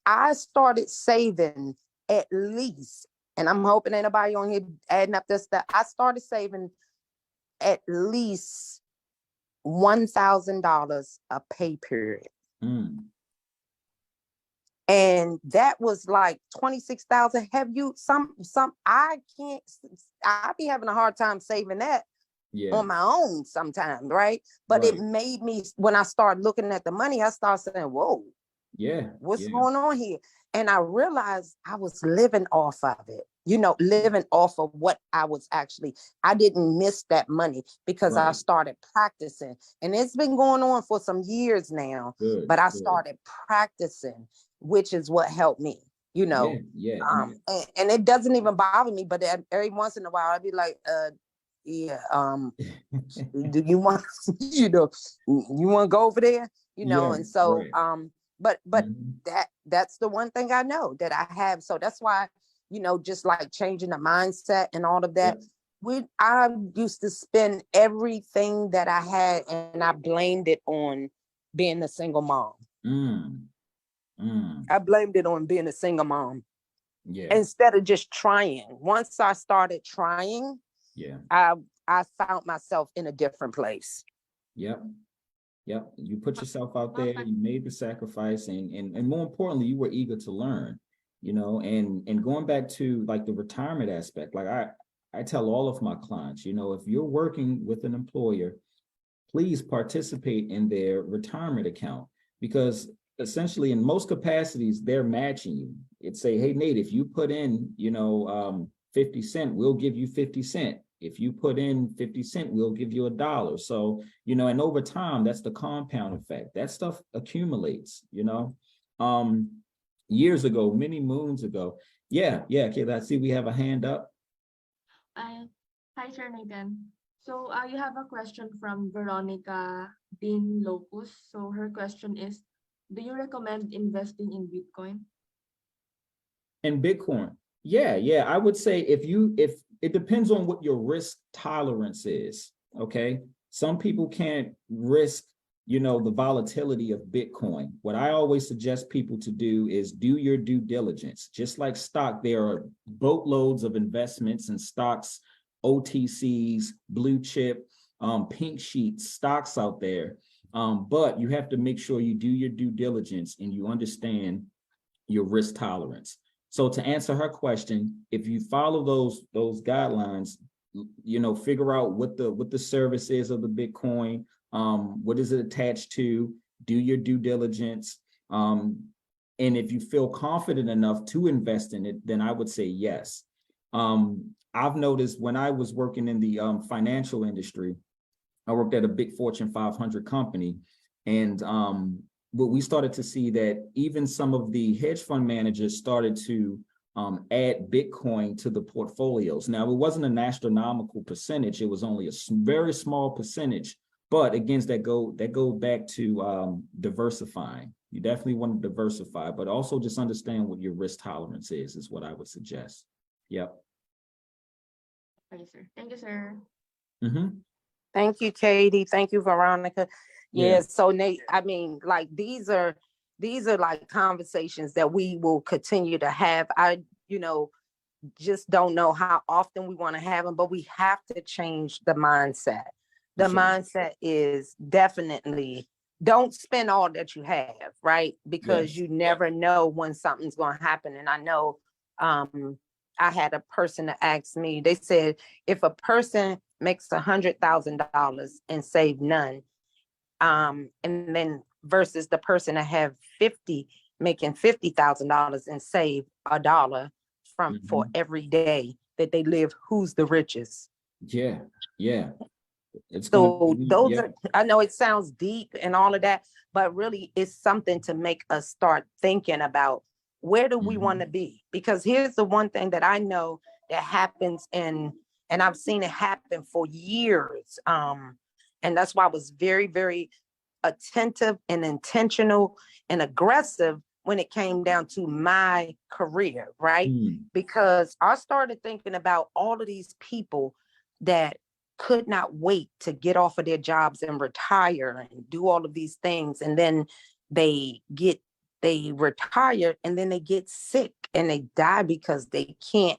S2: I started saving at least, and I'm hoping ain't nobody on here adding up this stuff. I started saving at least $1,000 a pay period. And that was like 26,000. Have you I be having a hard time saving that on my own sometimes, right? But it made me, when I started looking at the money, I started saying, whoa, what's going on here? And I realized I was living off of it, living off of what I didn't miss that money because I started practicing. And it's been going on for some years now, but I started practicing, which is what helped me, and it doesn't even bother me, but every once in a while I'd be like, do you want, you want to go over there, and so, but that's the one thing I know that I have. So that's why, just like changing the mindset and all of that, I used to spend everything that I had and I blamed it on being a single mom. I blamed it on being a single mom. Instead of just trying. Once I started trying, I found myself in a different place.
S1: Yep. You put yourself out there, you made the sacrifice, and more importantly, you were eager to learn, and going back to like the retirement aspect, like I tell all of my clients, if you're working with an employer, please participate in their retirement account, because essentially in most capacities, they're matching you. It's say, hey, Nate, if you put in, 50 cents, we'll give you 50 cents. If you put in 50 cents, we'll give you $1. So, and over time, that's the compound effect. That stuff accumulates, years ago, many moons ago. Okay, let's see, we have a hand up.
S3: Hi, Sir Nathan. So you have a question from Veronica Dean Locus. So her question is, do you recommend investing in Bitcoin?
S1: In Bitcoin? Yeah. I would say if it depends on what your risk tolerance is. Okay. Some people can't risk, the volatility of Bitcoin. What I always suggest people to do is do your due diligence. Just like stock, there are boatloads of investments in stocks, OTCs, blue chip, pink sheet stocks out there. But you have to make sure you do your due diligence and you understand your risk tolerance. So to answer her question, if you follow those guidelines, figure out what the service is of the Bitcoin, what is it attached to, do your due diligence. And if you feel confident enough to invest in it, then I would say yes. I've noticed when I was working in the financial industry, I worked at a big Fortune 500 company, and but we started to see that even some of the hedge fund managers started to add Bitcoin to the portfolios. Now, it wasn't an astronomical percentage. It was only a very small percentage. But again, that go back to diversifying. You definitely want to diversify, but also just understand what your risk tolerance is what I would suggest. Yep.
S3: Okay, sir. Thank you, sir.
S2: Thank you, Katie. Thank you, Veronica.
S1: Yeah.
S2: Yeah. So Nate, I mean, like these are like conversations that we will continue to have. I, just don't know how often we want to have them, but we have to change the mindset. The
S1: Sure.
S2: mindset is definitely don't spend all that you have, right? Because
S1: Yes.
S2: you never know when something's going to happen. And I know I had a person that asked me, they said, if a person makes $100,000 and save none, and then versus the person that have 50 making $50,000 and save $1 for every day that they live, who's the richest?
S1: Yeah. It's
S2: So those
S1: yeah.
S2: are, I know it sounds deep and all of that, but really it's something to make us start thinking about where do we want to be? Because here's the one thing that I know that happens and I've seen it happen for years. And that's why I was very, very attentive and intentional and aggressive when it came down to my career, right? Because I started thinking about all of these people that could not wait to get off of their jobs and retire and do all of these things. And then they retire and then they get sick and they die because they can't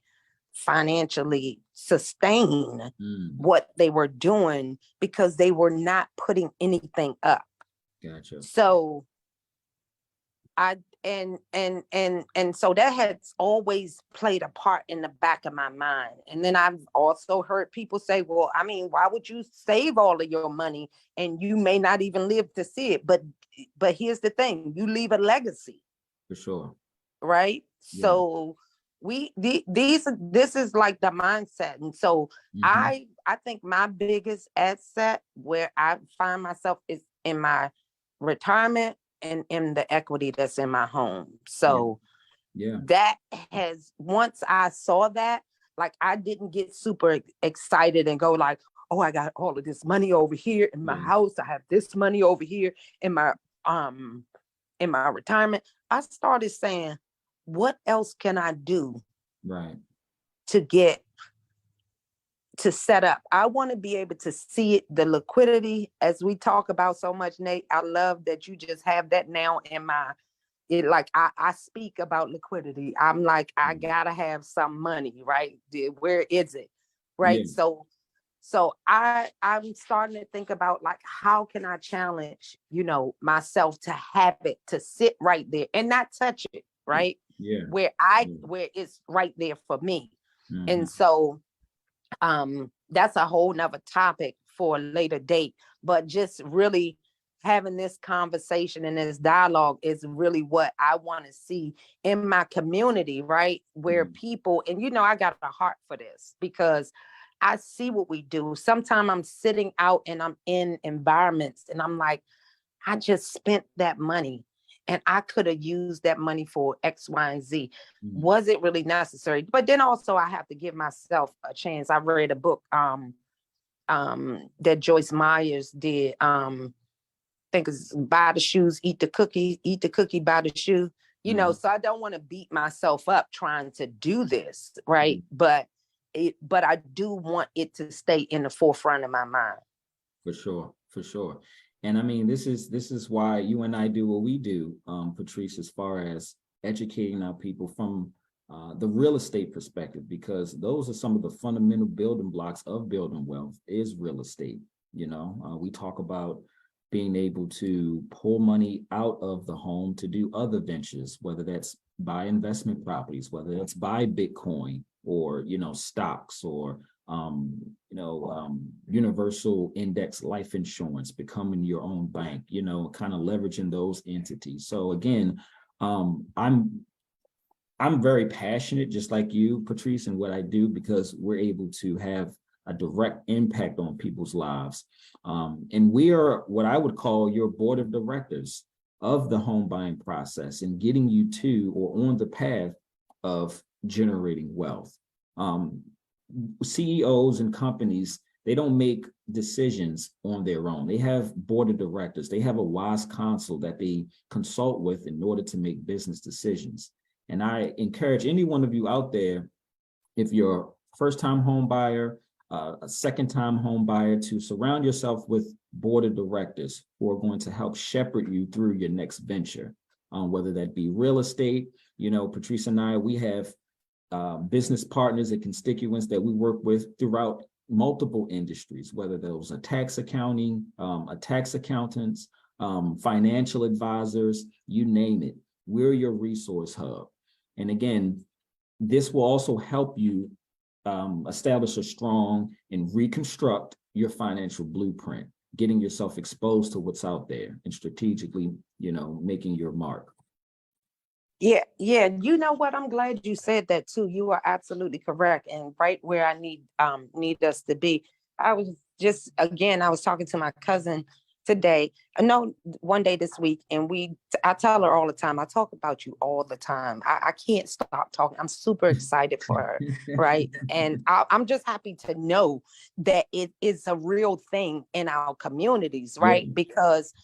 S2: financially sustain what they were doing because they were not putting anything up.
S1: Gotcha.
S2: So and so that has always played a part in the back of my mind. And then I've also heard people say, well, I mean, why would you save all of your money and you may not even live to see it? But here's the thing, you leave a legacy.
S1: For sure.
S2: Right? Yeah. So this is like the mindset. And so I think my biggest asset where I find myself is in my retirement and in the equity that's in my home. So that has, once I saw that, like I didn't get super excited and go like, oh, I got all of this money over here in my house. I have this money over here in my retirement. I started saying, what else can I do to set up? I want to be able to see it, the liquidity, as we talk about so much, Nate. I love that you just have that now in I speak about liquidity. I'm like, I gotta have some money, right? Where is it? Right. So I'm starting to think about like, how can I challenge, myself to have it, to sit right there and not touch it, right? Where it's right there for me. And so that's a whole nother topic for a later date, but just really having this conversation and this dialogue is really what I want to see in my community, right? Where people, and I got a heart for this because I see what we do. Sometimes I'm sitting out and I'm in environments and I'm like, I just spent that money and I could have used that money for X, Y, and Z. Was it really necessary? But then also I have to give myself a chance. I read a book that Joyce Myers did. I think it's Buy the Shoes, Eat the Cookie, Buy the Shoe. So I don't want to beat myself up trying to do this, right? But I do want it to stay in the forefront of my mind.
S1: For sure. And I mean, this is why you and I do what we do, Patrice, as far as educating our people from the real estate perspective, because those are some of the fundamental building blocks of building wealth is real estate. We talk about being able to pull money out of the home to do other ventures, whether that's buy investment properties, whether that's buy Bitcoin or, stocks or, universal index life insurance, becoming your own bank, kind of leveraging those entities. So again, I'm very passionate, just like you, Patrice, in what I do, because we're able to have a direct impact on people's lives. And we are what I would call your board of directors of the home buying process and getting you to or on the path of generating wealth. CEOs and companies, they don't make decisions on their own. They have board of directors. They have a wise counsel that they consult with in order to make business decisions. And I encourage any one of you out there, if you're a first-time home buyer, a second-time home buyer, to surround yourself with board of directors who are going to help shepherd you through your next venture, whether that be real estate. You know, Patrice and I, we have business partners and constituents that we work with throughout multiple industries, whether those are tax accounting, tax accountants, financial advisors, you name it. We're your resource hub. And again, this will also help you establish a strong and reconstruct your financial blueprint, getting yourself exposed to what's out there and strategically, you know, making your mark.
S2: Yeah, yeah. You know what? I'm glad you said that too. You are absolutely correct, and right where I need us to be. I was I was talking to my cousin today. No, one day this week, and I tell her all the time. I talk about you all the time. I can't stop talking. I'm super excited for her, right? And I'm just happy to know that it is a real thing in our communities, right?
S1: Yeah.
S2: Because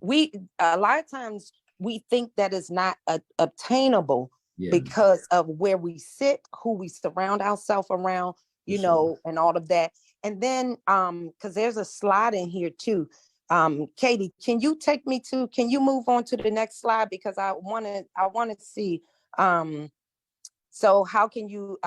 S2: a lot of times we think that is not obtainable because of where we sit, who we surround ourselves around, you know, and all of that. And then, because there's a slide in here too. Katie, can you move on to the next slide? Because I want to see, so how can you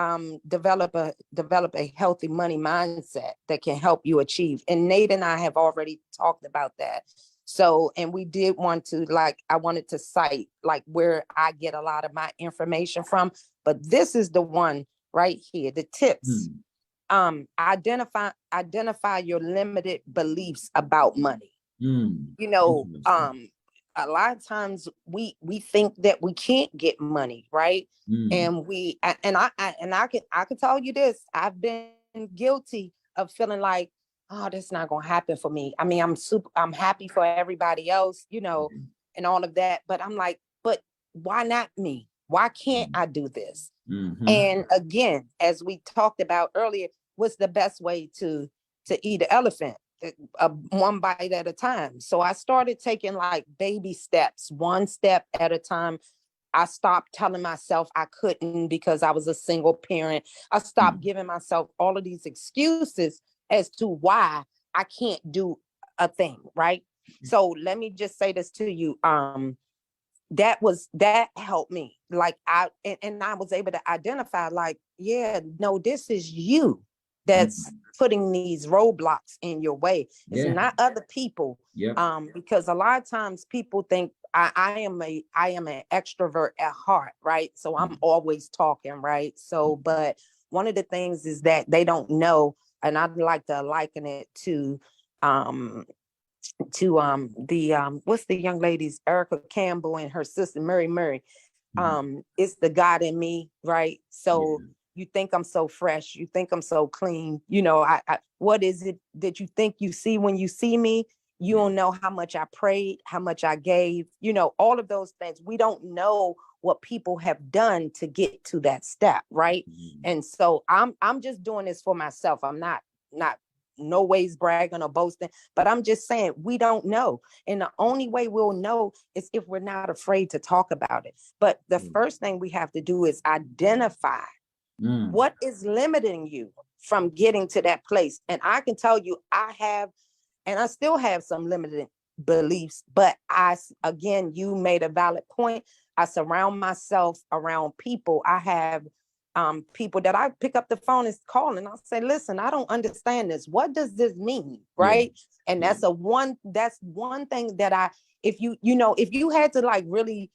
S2: develop a healthy money mindset that can help you achieve? And Nate and I have already talked about that. So, and we did want to, I wanted to cite where I get a lot of my information from, but this is the one right here, the tips. Identify your limited beliefs about money. You know, a lot of times we think that we can't get money, right? And I can tell you this, I've been guilty of feeling like, oh, that's not gonna happen for me. I mean, I'm happy for everybody else, you know, and all of that. But I'm like, but why not me? Why can't I do this? And again, as we talked about earlier, what's the best way to eat an elephant? One bite at a time. So I started taking baby steps, one step at a time. I stopped telling myself I couldn't because I was a single parent. I stopped giving myself all of these excuses as to why I can't do a thing, right? So let me just say this to you. That helped me. I was able to identify no, this is you that's putting these roadblocks in your way. It's not other people. Because a lot of times people think I am an extrovert at heart, right? So I'm always talking, right? So, but one of the things is that they don't know, and I'd like to liken it to what's the young lady's, Erica Campbell and her sister Murray. It's the God in me, right? So you think I'm so fresh, you think I'm so clean, you know, I what is it that you think you see when you see me? You don't know how much I prayed, how much I gave, you know, all of those things. We don't know what people have done to get to that step, right? And so I'm just doing this for myself. I'm not no ways bragging or boasting, but I'm just saying we don't know. And the only way we'll know is if we're not afraid to talk about it. But the first thing we have to do is identify what is limiting you from getting to that place. And I can tell you, I still have some limited beliefs, but again, you made a valid point. I surround myself around people. I have people that I pick up the phone and call, and I'll say, listen, I don't understand this. What does this mean? Right. And that's one thing that if you had to really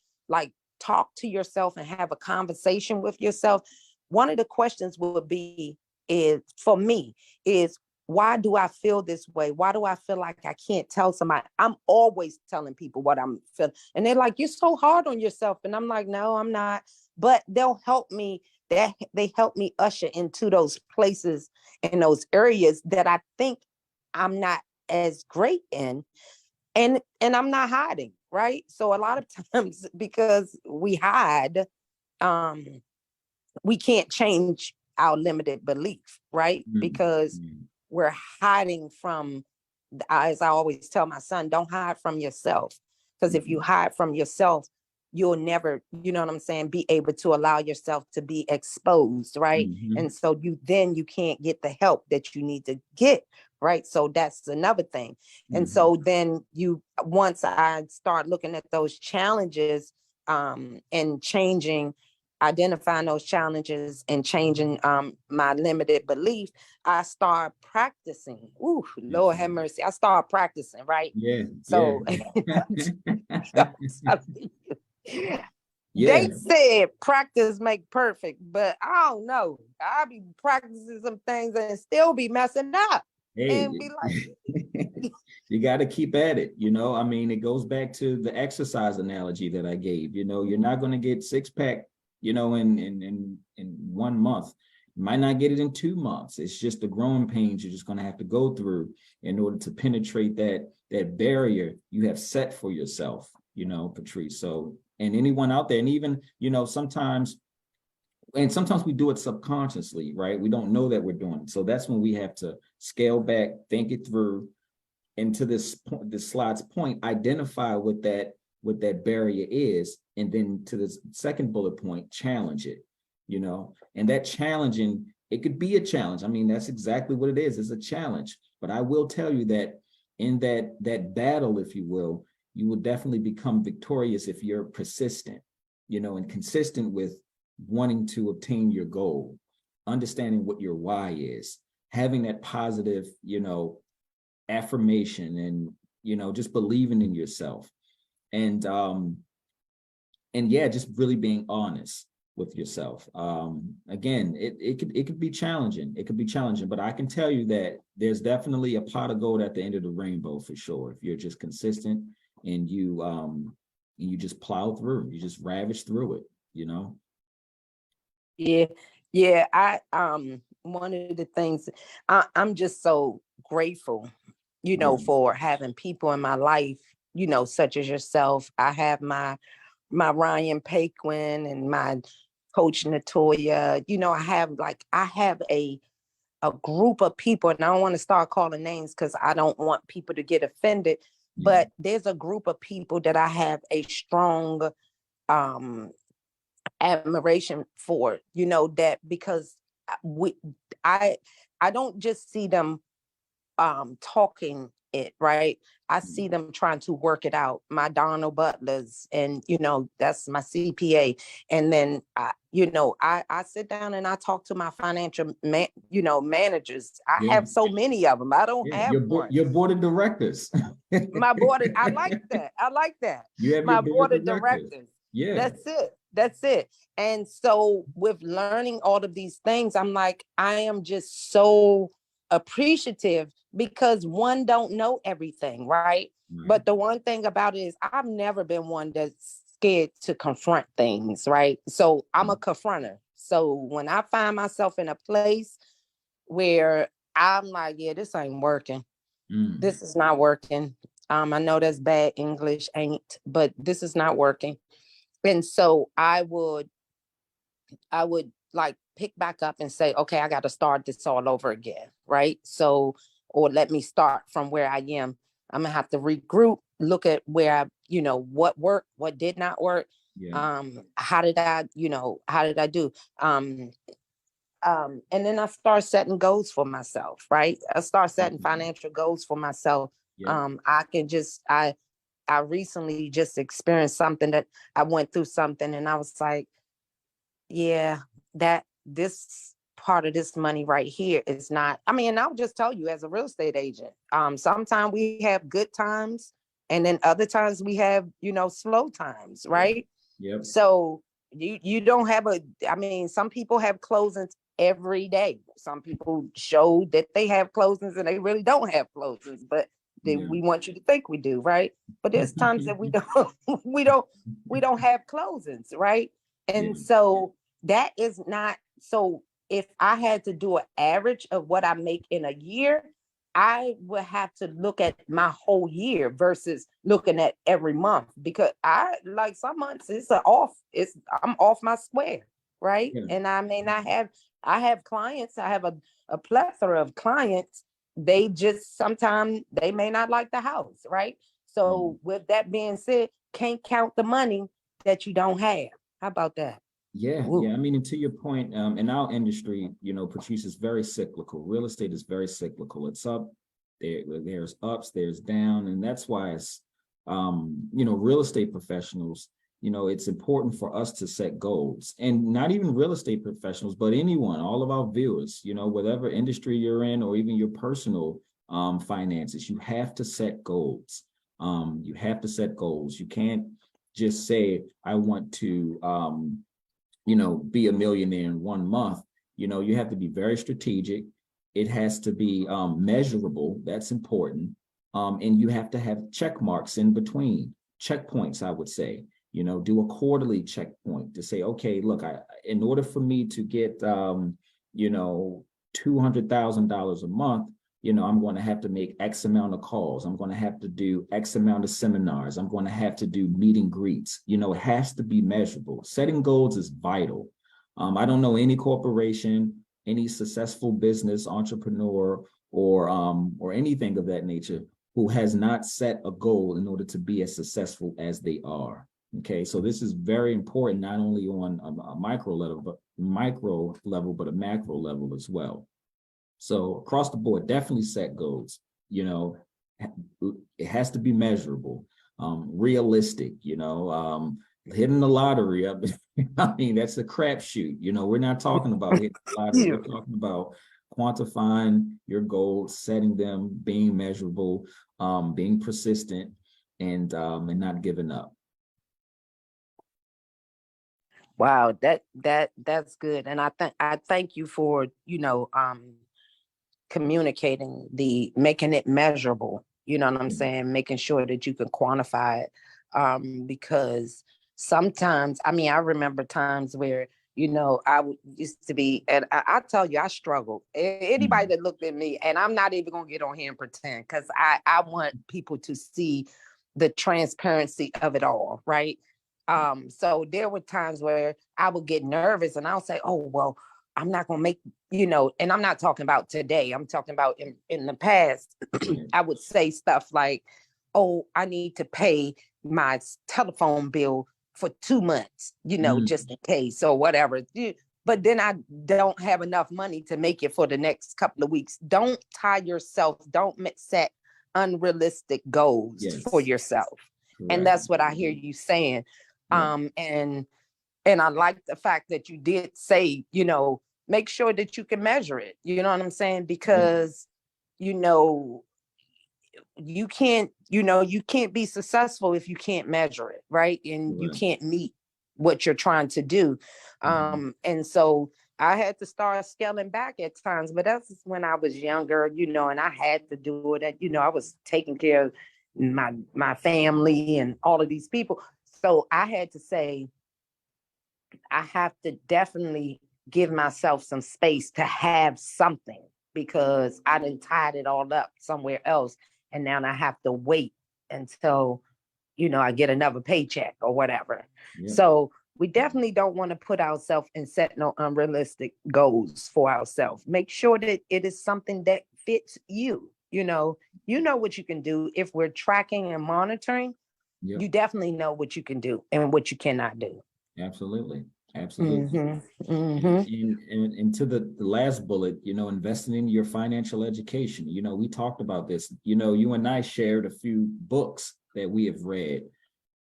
S2: talk to yourself and have a conversation with yourself, one of the questions would be, for me, why do I feel this way? Why do I feel like I can't tell somebody? I'm always telling people what I'm feeling. And they're like, you're so hard on yourself. And I'm like, no, I'm not. But they'll help me. They help me usher into those places and those areas that I think I'm not as great in. And I'm not hiding, right? So a lot of times, because we hide, we can't change our limited belief, right? Because we're hiding from, as I always tell my son, don't hide from yourself. Because if you hide from yourself, you'll never, you know what I'm saying, be able to allow yourself to be exposed, right? And so you can't get the help that you need to get, right? So that's another thing. And so then once I start looking at those challenges, and identifying those challenges and changing my limited belief, I start practicing. Ooh, Lord have mercy. I start practicing, right?
S1: Yeah.
S2: So
S1: Yeah.
S2: they said practice make perfect, but I don't know. I be practicing some things and still be messing up.
S1: Hey,
S2: And be like,
S1: you got to keep at it. I mean, it goes back to the exercise analogy that I gave. You're not going to get six pack, in 1 month. You might not get it in 2 months. It's just the growing pains you're just going to have to go through in order to penetrate that barrier you have set for yourself, Patrice. So, and anyone out there, and even, sometimes we do it subconsciously, right? We don't know that we're doing it. So that's when we have to scale back, think it through, and to this slide's point, identify what that barrier is, and then to this second bullet point, challenge it, and that challenging, it could be a challenge. I mean, that's exactly what it is. It's a challenge. But I will tell you that in that battle, if you will definitely become victorious if you're persistent, and consistent with wanting to obtain your goal, understanding what your why is, having that positive, affirmation, and, just believing in yourself. And yeah, just really being honest with yourself. Again, it could be challenging. It could be challenging, but I can tell you that there's definitely a pot of gold at the end of the rainbow for sure. If you're just consistent and you just plow through, you just ravage through it,
S2: Yeah. I one of the things I'm just so grateful, for having people in my life, such as yourself. I have my Ryan Paquin and my coach Natoya. I have a group of people, and I don't want to start calling names because I don't want people to get offended. But there's a group of people that I have a strong admiration for, that because I I don't just see them talking it, right? I see them trying to work it out. My Donald Butlers, and that's my CPA. And then I sit down and I talk to my financial managers. I have so many of them. I don't have one.
S1: Your board of directors.
S2: My board, I like that. I like that.
S1: You have
S2: My
S1: your
S2: board of directors.
S1: Yeah.
S2: That's it. And so with learning all of these things, I'm like, I am just so appreciative because one don't know everything, right? But the one thing about it is I've never been one that's scared to confront things, right? So I'm a confronter. So when I find myself in a place where I'm like, yeah, this ain't working. This is not working. I know that's bad English, ain't, but this is not working. And so I would like pick back up and say, okay, I got to start this all over again, right? So, or let me start from where I am. I'm gonna have to regroup, look at where what worked, what did not work. How did I do? And then I start setting goals for myself, right? I start setting financial goals for myself. I recently just experienced something that I went through something and I was like, yeah, that this part of this money right here is not, I'll just tell you as a real estate agent, sometimes we have good times and then other times we have, slow times, right?
S1: Yep.
S2: So you don't have some people have closings every day. Some people show that they have closings and they really don't have closings, but we want you to think we do, right? But there's times that we don't we don't have closings, right? And so that is not, so if I had to do an average of what I make in a year, I would have to look at my whole year versus looking at every month, because I like some months I'm off my square, right?
S1: Yeah.
S2: And I may not have, I have clients, I have a plethora of clients. They just sometimes they may not like the house, right? So with that being said, can't count the money that you don't have. How about that?
S1: Yeah,
S2: Woo.
S1: yeah. I mean, and to your point, in our industry, Patrice, is very cyclical. Real estate is very cyclical. It's up, there's ups, there's down, and that's why it's, real estate professionals. It's important for us to set goals, and not even real estate professionals, but anyone, all of our viewers. Whatever industry you're in, or even your personal finances, you have to set goals. You have to set goals. You can't just say, I want to be a millionaire in 1 month. You have to be very strategic. It has to be measurable. That's important. And you have to have check marks in between, checkpoints, I would say. Do a quarterly checkpoint to say, okay, look, in order for me to get $200,000 a month, I'm going to have to make X amount of calls. I'm going to have to do X amount of seminars. I'm going to have to do meet and greets. It has to be measurable. Setting goals is vital. I don't know any corporation, any successful business entrepreneur, or anything of that nature who has not set a goal in order to be as successful as they are. Okay, so this is very important, not only on a micro level, but a macro level as well. So across the board, definitely set goals. It has to be measurable, realistic. Hitting the lottery up. I mean, that's a crapshoot. We're not talking about hitting the lottery. We're talking about quantifying your goals, setting them, being measurable, being persistent, and not giving up.
S2: Wow, that's good. And I thank you for, communicating making it measurable, you know what I'm saying? Making sure that you can quantify it. Because sometimes, I mean, I remember times where, used to be, and I tell you, I struggled. Anybody that looked at me, and I'm not even gonna get on here and pretend, because I want people to see the transparency of it all, right? So there were times where I would get nervous and I'll say, oh, well, I'm not going to make, and I'm not talking about today. I'm talking about in the past. I would say stuff like, oh, I need to pay my telephone bill for 2 months, just in case or whatever. But then I don't have enough money to make it for the next couple of weeks. Don't tie yourself. Don't set unrealistic goals for yourself. Correct. And that's what I hear you saying. And I like the fact that you did say, make sure that you can measure it. You know what I'm saying? Because, you can't be successful if you can't measure it, right? And you can't meet what you're trying to do. And so I had to start scaling back at times, but that's when I was younger, and I had to do it. I was taking care of my family and all of these people. So I had to say, I have to definitely give myself some space to have something, because I done tied it all up somewhere else. And now I have to wait until, I get another paycheck or whatever. So we definitely don't want to put ourselves and set no unrealistic goals for ourselves. Make sure that it is something that fits you. You know what you can do. If we're tracking and monitoring, you definitely know what you can do and what you cannot do.
S1: Absolutely. And to the last bullet, investing in your financial education. We talked about this. You and I shared a few books that we have read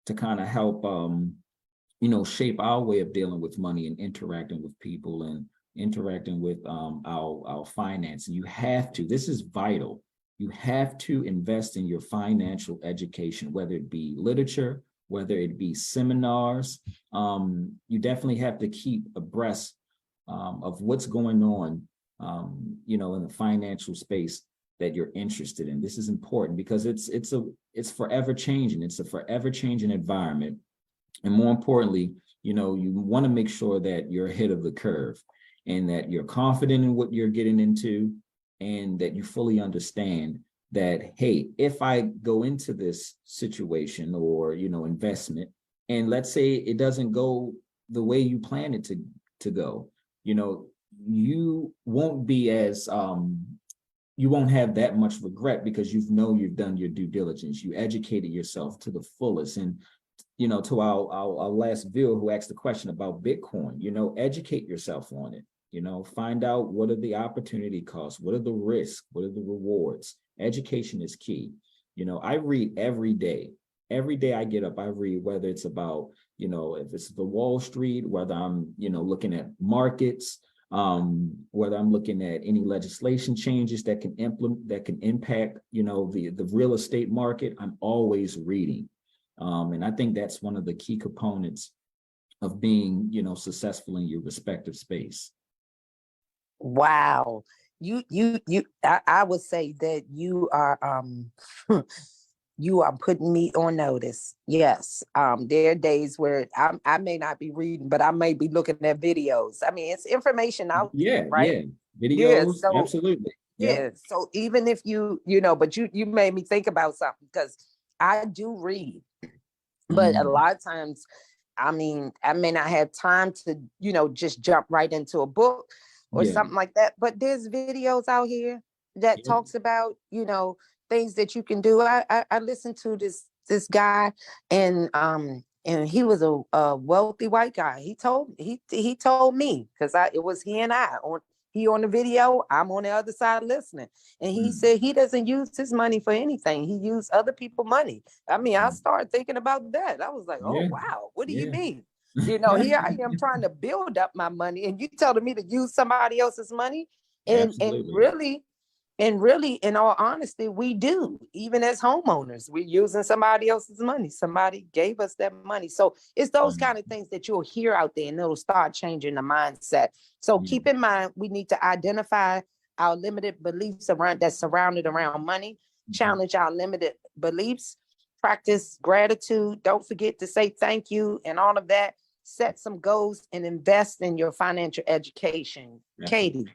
S1: to kind of help shape our way of dealing with money and interacting with people and interacting with our finance. And you have to, this is vital. You have to invest in your financial education, whether it be literature, whether it be seminars. You definitely have to keep abreast of what's going on, in the financial space that you're interested in. This is important because it's forever changing. It's a forever changing environment. And more importantly, you want to make sure that you're ahead of the curve and that you're confident in what you're getting into, and that you fully understand that, hey, if I go into this situation or, investment, and let's say it doesn't go the way you plan it to to go. You know, you won't be as you won't have that much regret because you've done your due diligence. You educated yourself to the fullest. And you know, to our last viewer who asked the question about Bitcoin, you know, educate yourself on it. You know, find out what are the opportunity costs, what are the risks, what are the rewards. Education is key. You know, I read every day. Every day I get up, I read, whether it's about, you know, if it's the Wall Street, whether I'm, you know, looking at markets, whether I'm looking at any legislation changes that can impact, you know, the real estate market. I'm always reading. And I think that's one of the key components of being, you know, successful in your respective space.
S2: Wow. I would say that you are you are putting me on notice. Yes. There are days where I may not be reading, but I may be looking at videos. I mean, it's information out there, right?
S1: Yeah.
S2: Yeah.
S1: Videos,
S2: So
S1: absolutely.
S2: yeah. So even if you know, but you made me think about something because I do read, but a lot of times, I mean, I may not have time to, you know, just jump right into a book or
S1: Yeah.
S2: something like that. But there's videos out here that
S1: Yeah.
S2: talks about, you know, things that you can do. I listened to this guy, and he was a wealthy white guy. He told me, because it was he and I on he on the video, I'm on the other side listening. And he said he doesn't use his money for anything. He used other people's money. I mean, I started thinking about that. I was like, oh,
S1: Yeah.
S2: wow, what do you
S1: Yeah.
S2: mean? You know, here I am trying to build up my money, and you telling me to use somebody else's money. And
S1: Absolutely.
S2: really, in all honesty, we do. Even as homeowners, we're using somebody else's money. Somebody gave us that money. So it's those kind of things that you'll hear out there, and it'll start changing the mindset. So keep in mind, we need to identify our limited beliefs around that's surrounded around money, challenge our limited beliefs, practice gratitude. Don't forget to say thank you and all of that. Set some goals and invest in your financial education.
S1: Absolutely.
S2: Katie,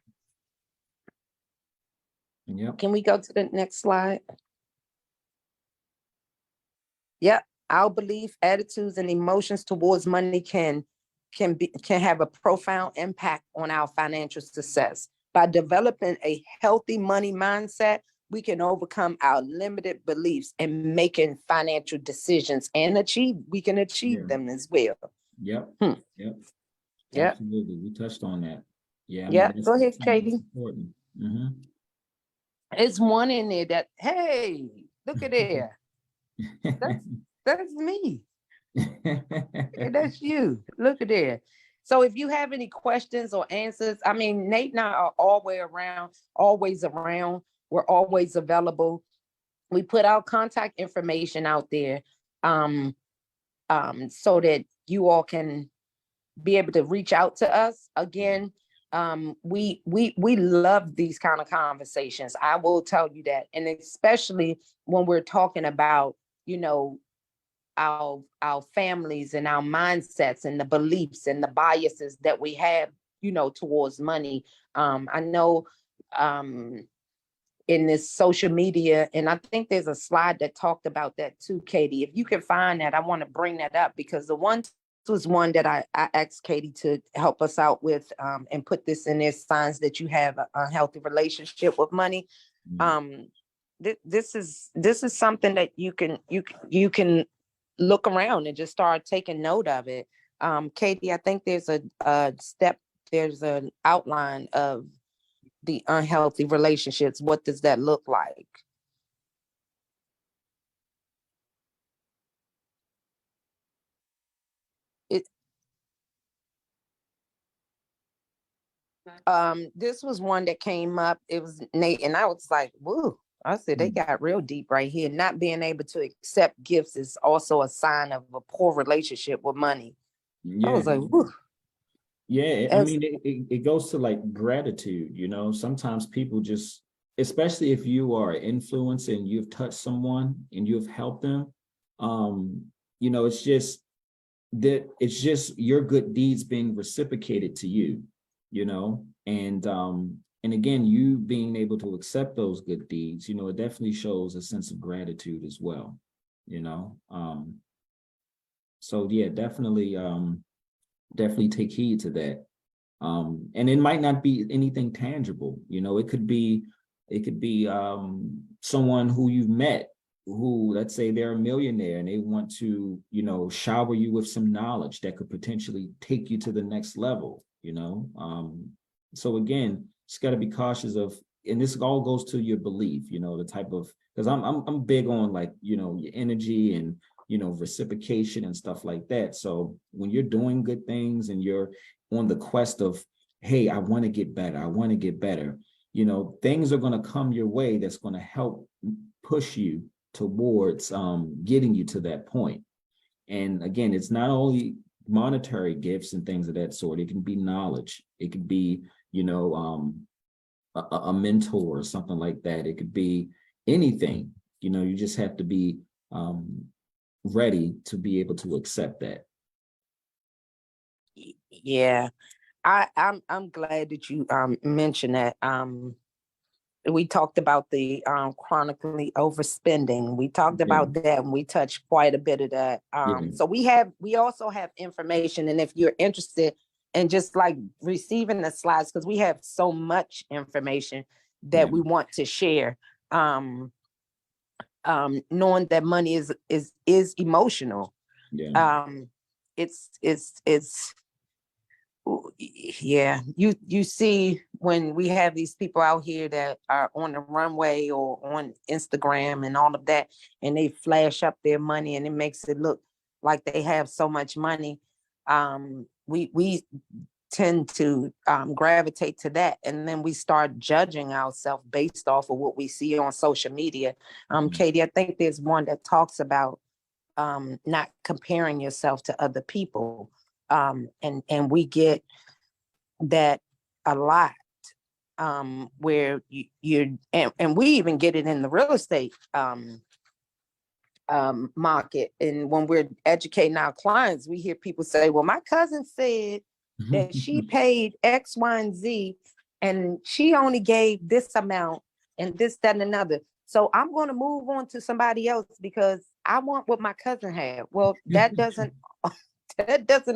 S1: Yep.
S2: can we go to the next slide? Yep. Our belief, attitudes, and emotions towards money can have a profound impact on our financial success. By developing a healthy money mindset, we can overcome our limited beliefs and making financial decisions and we can achieve them as well.
S1: Yep.
S2: Yep.
S1: Yep. Absolutely. We touched on that. Yeah. I
S2: Yeah.
S1: mean,
S2: Go ahead,
S1: that's
S2: Katie.
S1: important.
S2: It's one in there that, hey, look at there. That's me. That's you. Look at there. So if you have any questions or answers, I mean, Nate and I are always around. We're always available. We put our contact information out there so that you all can be able to reach out to us. Again, we love these kind of conversations. I will tell you that. And especially when we're talking about, you know, our families and our mindsets and the beliefs and the biases that we have, you know, towards money. I know in this social media, and I think there's a slide that talked about that too, Katie. If you can find that, I want to bring that up because the one was one that I asked Katie to help us out with and put this in there, signs that you have a healthy relationship with money. This is something that you can look around and just start taking note of it. Katie, I think there's there's an outline of the unhealthy relationships. What does that look like? This was one that came up. It was Nate, and I was like, woo. I said, they got real deep right here. Not being able to accept gifts is also a sign of a poor relationship with money. I was like, woo.
S1: Yeah, I mean, it goes to like gratitude, you know, sometimes people just, especially if you are an influencer and you've touched someone and you've helped them, you know, it's just your good deeds being reciprocated to you, you know, and again, you being able to accept those good deeds, you know, it definitely shows a sense of gratitude as well, you know. So yeah, definitely take heed to that. And it might not be anything tangible. It could be someone who you've met who, let's say they're a millionaire and they want to, shower you with some knowledge that could potentially take you to the next level. So again, just got to be cautious of, and this all goes to your belief, the type of, because I'm big on, like, your energy and, reciprocation and stuff like that. So when you're doing good things and you're on the quest of, hey, I want to get better, things are going to come your way that's going to help push you towards getting you to that point. And again, it's not only monetary gifts and things of that sort. It can be knowledge. It could be, a mentor or something like that. It could be anything. You just have to be ready to be able to accept that.
S2: Yeah, I'm glad that you mentioned that. We talked about the chronically overspending. We talked about that, and we touched quite a bit of that. So we also have information, and if you're interested in just like receiving the slides, because we have so much information that we want to share. Knowing that money is emotional. It's you see when we have these people out here that are on the runway or on Instagram and all of that, and they flash up their money and it makes it look like they have so much money. We tend to gravitate to that, and then we start judging ourselves based off of what we see on social media. Katie, I think there's one that talks about not comparing yourself to other people. And we get that a lot, where and we even get it in the real estate market. And when we're educating our clients, we hear people say, well, my cousin said that she paid X, Y, and Z, and she only gave this amount and this, that, and another. So I'm going to move on to somebody else because I want what my cousin had. Well, that doesn't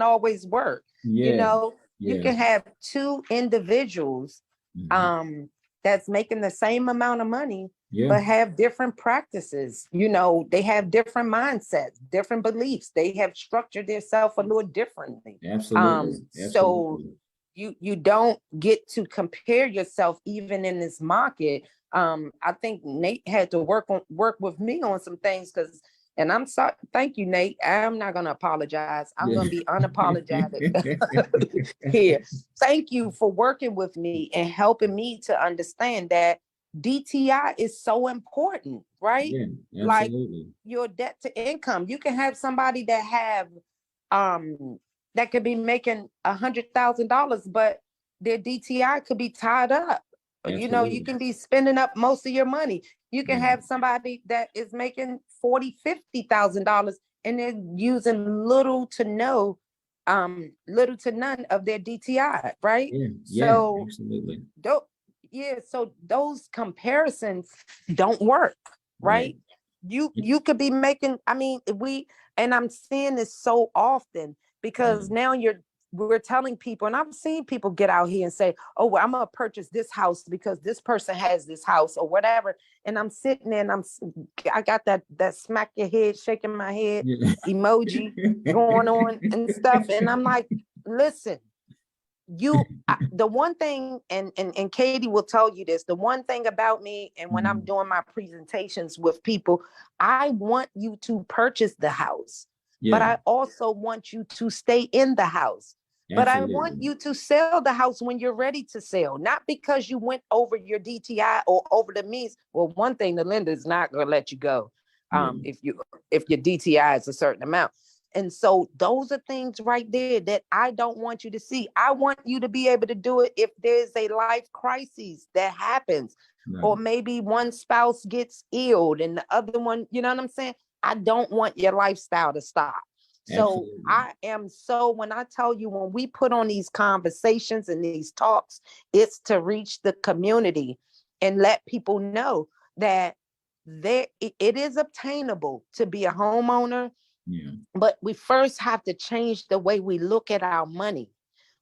S2: always work. You can have two individuals that's making the same amount of money, but have different practices. They have different mindsets, different beliefs. They have structured themselves a little differently.
S1: Absolutely.
S2: So you don't get to compare yourself even in this market. I think Nate had to work with me on some things, and I'm sorry. Thank you, Nate. I'm not going to apologize. I'm going to be unapologetic here. Thank you for working with me and helping me to understand that DTI is so important, right? Like your debt to income. You can have somebody that have that could be making $100,000, but their DTI could be tied up. You can be spending up most of your money. You can have somebody that is making $40,000-$50,000 and they're using little to none of their DTI, right? So
S1: absolutely.
S2: So those comparisons don't work, right? You could be making, and I'm seeing this so often because now we're telling people, and I've seen people get out here and say, oh, well, I'm going to purchase this house because this person has this house or whatever. And I'm sitting there and I got that smack your head, shaking my head emoji going on and stuff. And I'm like, listen, the one thing, and Katie will tell you this, the one thing about me, and when I'm doing my presentations with people, I want you to purchase the house, but I also want you to stay in the house. But I want you to sell the house when you're ready to sell, not because you went over your DTI or over the means. Well, one thing, the lender is not going to let you go if your DTI is a certain amount. And so those are things right there that I don't want you to see. I want you to be able to do it if there's a life crisis that happens, or maybe one spouse gets ill and the other one, you know what I'm saying? I don't want your lifestyle to stop. So when I tell you, when we put on these conversations and these talks, it's to reach the community and let people know that it is obtainable to be a homeowner. But we first have to change the way we look at our money.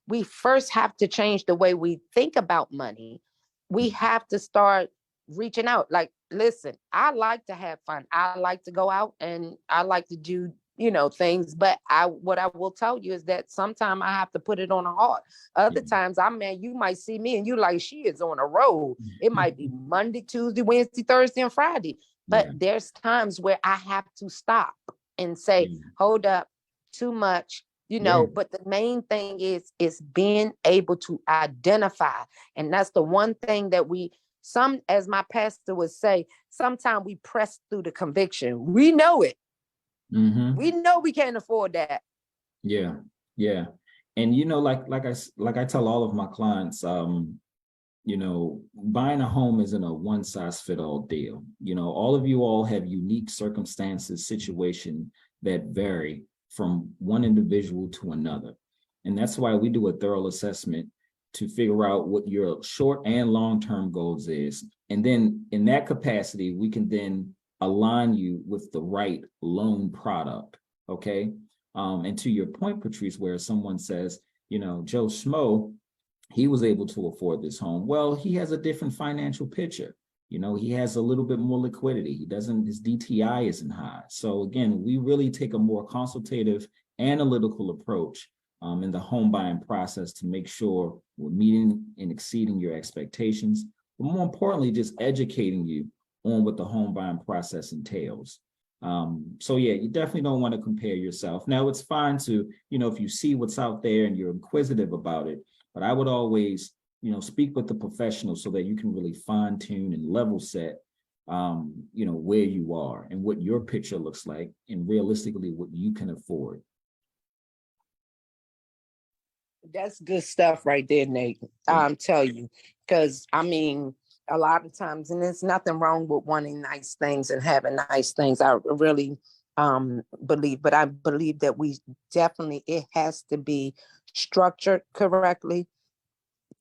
S2: we first have to change the way we think about money. We have to start reaching out. Like, listen, I like to have fun. I like to go out and I like to do, things. But what I will tell you is that sometimes I have to put it on a heart. Other times, you might see me and you like, she is on a road. It might be Monday, Tuesday, Wednesday, Thursday, and Friday. But there's times where I have to stop and say, hold up, too much. But the main thing is being able to identify. And that's the one thing that as my pastor would say, sometimes we press through the conviction. We know it. We know we can't afford that.
S1: Yeah. And like I tell all of my clients, buying a home isn't a one size fit all deal. All of you all have unique circumstances, situation that vary from one individual to another. And that's why we do a thorough assessment to figure out what your short and long-term goals is. And then in that capacity, we can then align you with the right loan product. Okay. And to your point, Patrice, where someone says, Joe Schmo, he was able to afford this home. Well, he has a different financial picture. He has a little bit more liquidity. His DTI isn't high. So again, we really take a more consultative, analytical approach in the home buying process to make sure we're meeting and exceeding your expectations, but more importantly, just educating you on what the home buying process entails. So yeah, you definitely don't want to compare yourself. Now, it's fine to, if you see what's out there and you're inquisitive about it, but I would always speak with the professional so that you can really fine tune and level set, where you are and what your picture looks like and realistically what you can afford.
S2: That's good stuff right there, Nate. I'll tell you, because a lot of times, and there's nothing wrong with wanting nice things and having nice things. I really believe, but I believe that it has to be structured correctly.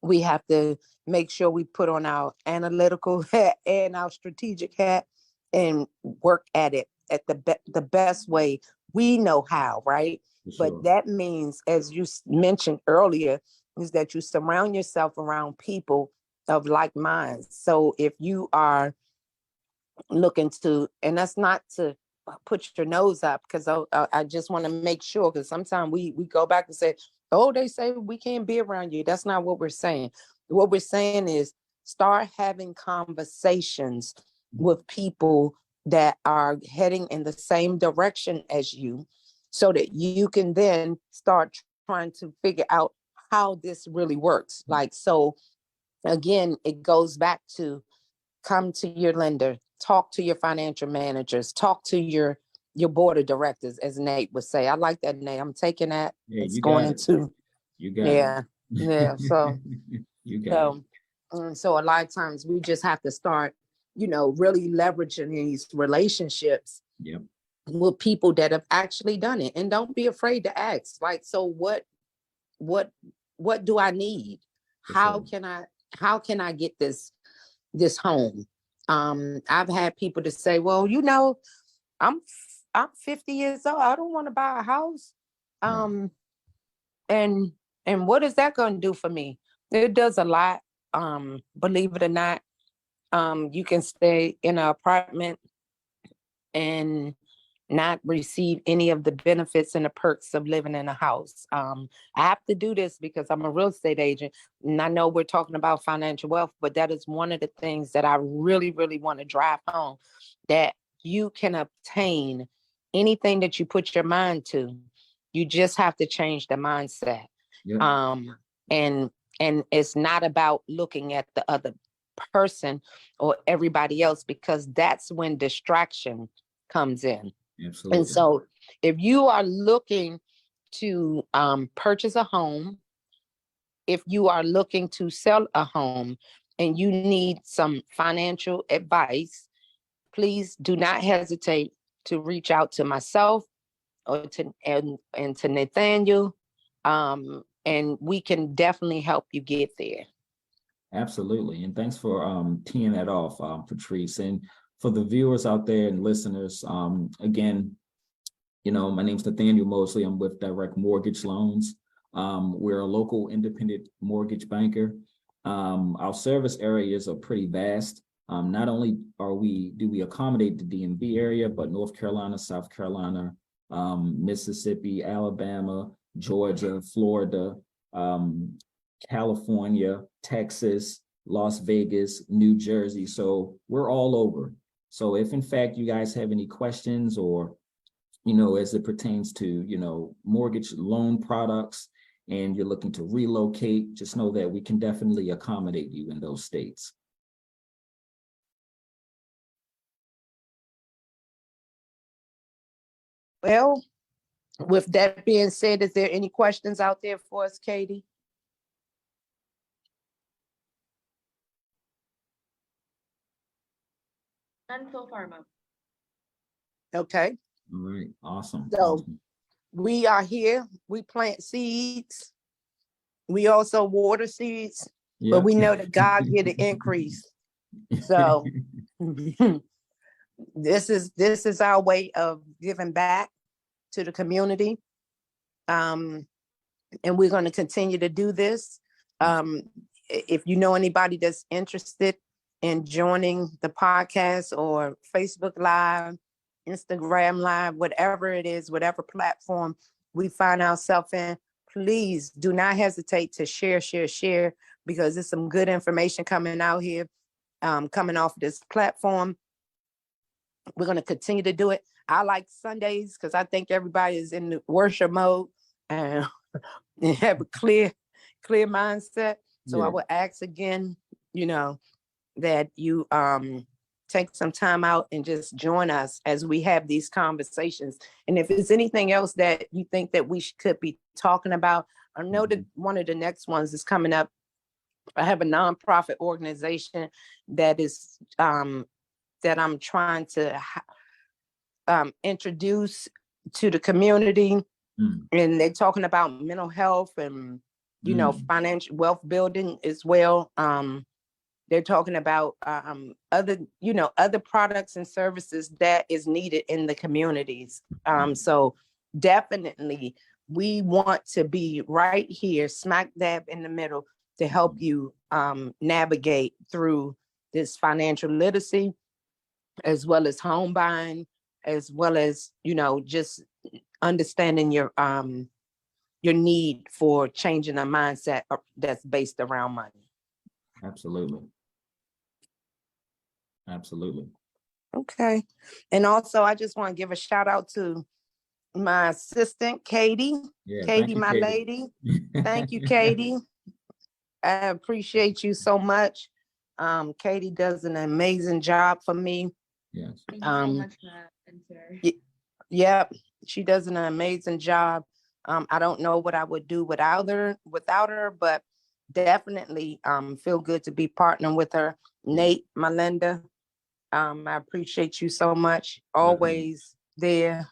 S2: We have to make sure we put on our analytical hat and our strategic hat and work at it at the best way we know how, right?
S1: Sure.
S2: But that means, as you mentioned earlier, is that you surround yourself around people of like minds. So if you are looking to, and that's not to put your nose up, because I just want to make sure, because sometimes we go back and say, oh, they say we can't be around you. That's not what we're saying. What we're saying is start having conversations with people that are heading in the same direction as you, so that you can then start trying to figure out how this really works. Like, so again, it goes back to come to your lender, talk to your financial managers, talk to your board of directors, as Nate would say. I like that, Nate. I'm taking that.
S1: Yeah,
S2: it's going into.
S1: You got
S2: yeah,
S1: it.
S2: yeah. So,
S1: you got it.
S2: So a lot of times we just have to start, really leveraging these relationships.
S1: Yep.
S2: With people that have actually done it, and don't be afraid to ask. Like, so what do I need? How can I get this home? I've had people to say, well, I'm 50 years old. I don't want to buy a house. And what is that going to do for me? It does a lot. Believe it or not, you can stay in an apartment and not receive any of the benefits and the perks of living in a house. I have to do this because I'm a real estate agent, and I know we're talking about financial wealth, but that is one of the things that I really, really want to drive home, that you can obtain anything that you put your mind to. You just have to change the mindset.
S1: Yep.
S2: And it's not about looking at the other person or everybody else, because that's when distraction comes in.
S1: Absolutely.
S2: And so if you are looking to purchase a home, if you are looking to sell a home, and you need some financial advice, please do not hesitate to reach out to myself or to Nathaniel, and we can definitely help you get there.
S1: Absolutely. And thanks for teeing that off, Patrice. And for the viewers out there and listeners, again, my name's Nathaniel Moseley. I'm with Direct Mortgage Loans. We're a local independent mortgage banker. Our service areas are pretty vast. Not only do we accommodate the DMV area, but North Carolina, South Carolina, Mississippi, Alabama, Georgia, Florida, California, Texas, Las Vegas, New Jersey. So we're all over. So if in fact you guys have any questions or, as it pertains to, mortgage loan products and you're looking to relocate, just know that we can definitely accommodate you in those states.
S2: Well, with that being said, is there any questions out there for us, Katie?
S3: None so far, ma'am.
S2: Okay,
S1: All right, awesome.
S2: So-
S1: Awesome.
S2: we are here. We plant seeds. We also water seeds, but we know that God get an increase. So this is our way of giving back to the community. And we're going to continue to do this. If you know anybody that's interested in joining the podcast or Facebook Live, Instagram Live, whatever it is, whatever platform we find ourselves in, please do not hesitate to share, because there's some good information coming out here, coming off this platform. We're going to continue to do it. I like Sundays because I think everybody is in the worship mode and have a clear mindset. So I
S1: Yeah.
S2: would ask again, that you take some time out and just join us as we have these conversations. And if there's anything else that you think that we could be talking about, I know that one of the next ones is coming up. I have a nonprofit organization that is that I'm trying to introduce to the community. And they're talking about mental health and financial wealth building as well. They're talking about other products and services that is needed in the communities. So definitely we want to be right here, smack dab in the middle, to help you navigate through this financial literacy, as well as home buying, as well as, just understanding your need for changing a mindset that's based around money.
S1: Absolutely. Absolutely.
S2: Okay. And also, I just want to give a shout out to my assistant, Katie.
S1: Yeah,
S2: Katie,
S1: thank you,
S2: my
S1: Katie.
S2: lady. Thank you, Katie. I appreciate you so much. Katie does an amazing job for me.
S1: Yes.
S3: Thank you so much, ma'am and sir.
S2: Yep, she does an amazing job. I don't know what I would do without her, but definitely feel good to be partnering with her. Nate, Melinda, I appreciate you so much. Always there.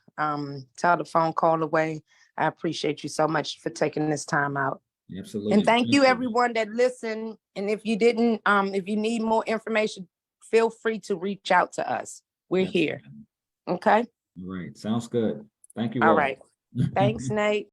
S2: Telephone call away. I appreciate you so much for taking this time out.
S1: Absolutely.
S2: And thank you everyone that listened. And if you didn't, if you need more information, feel free to reach out to us. We're here. Okay.
S1: All right. Sounds good. Thank you
S2: All
S1: all.
S2: right. Thanks, Nate.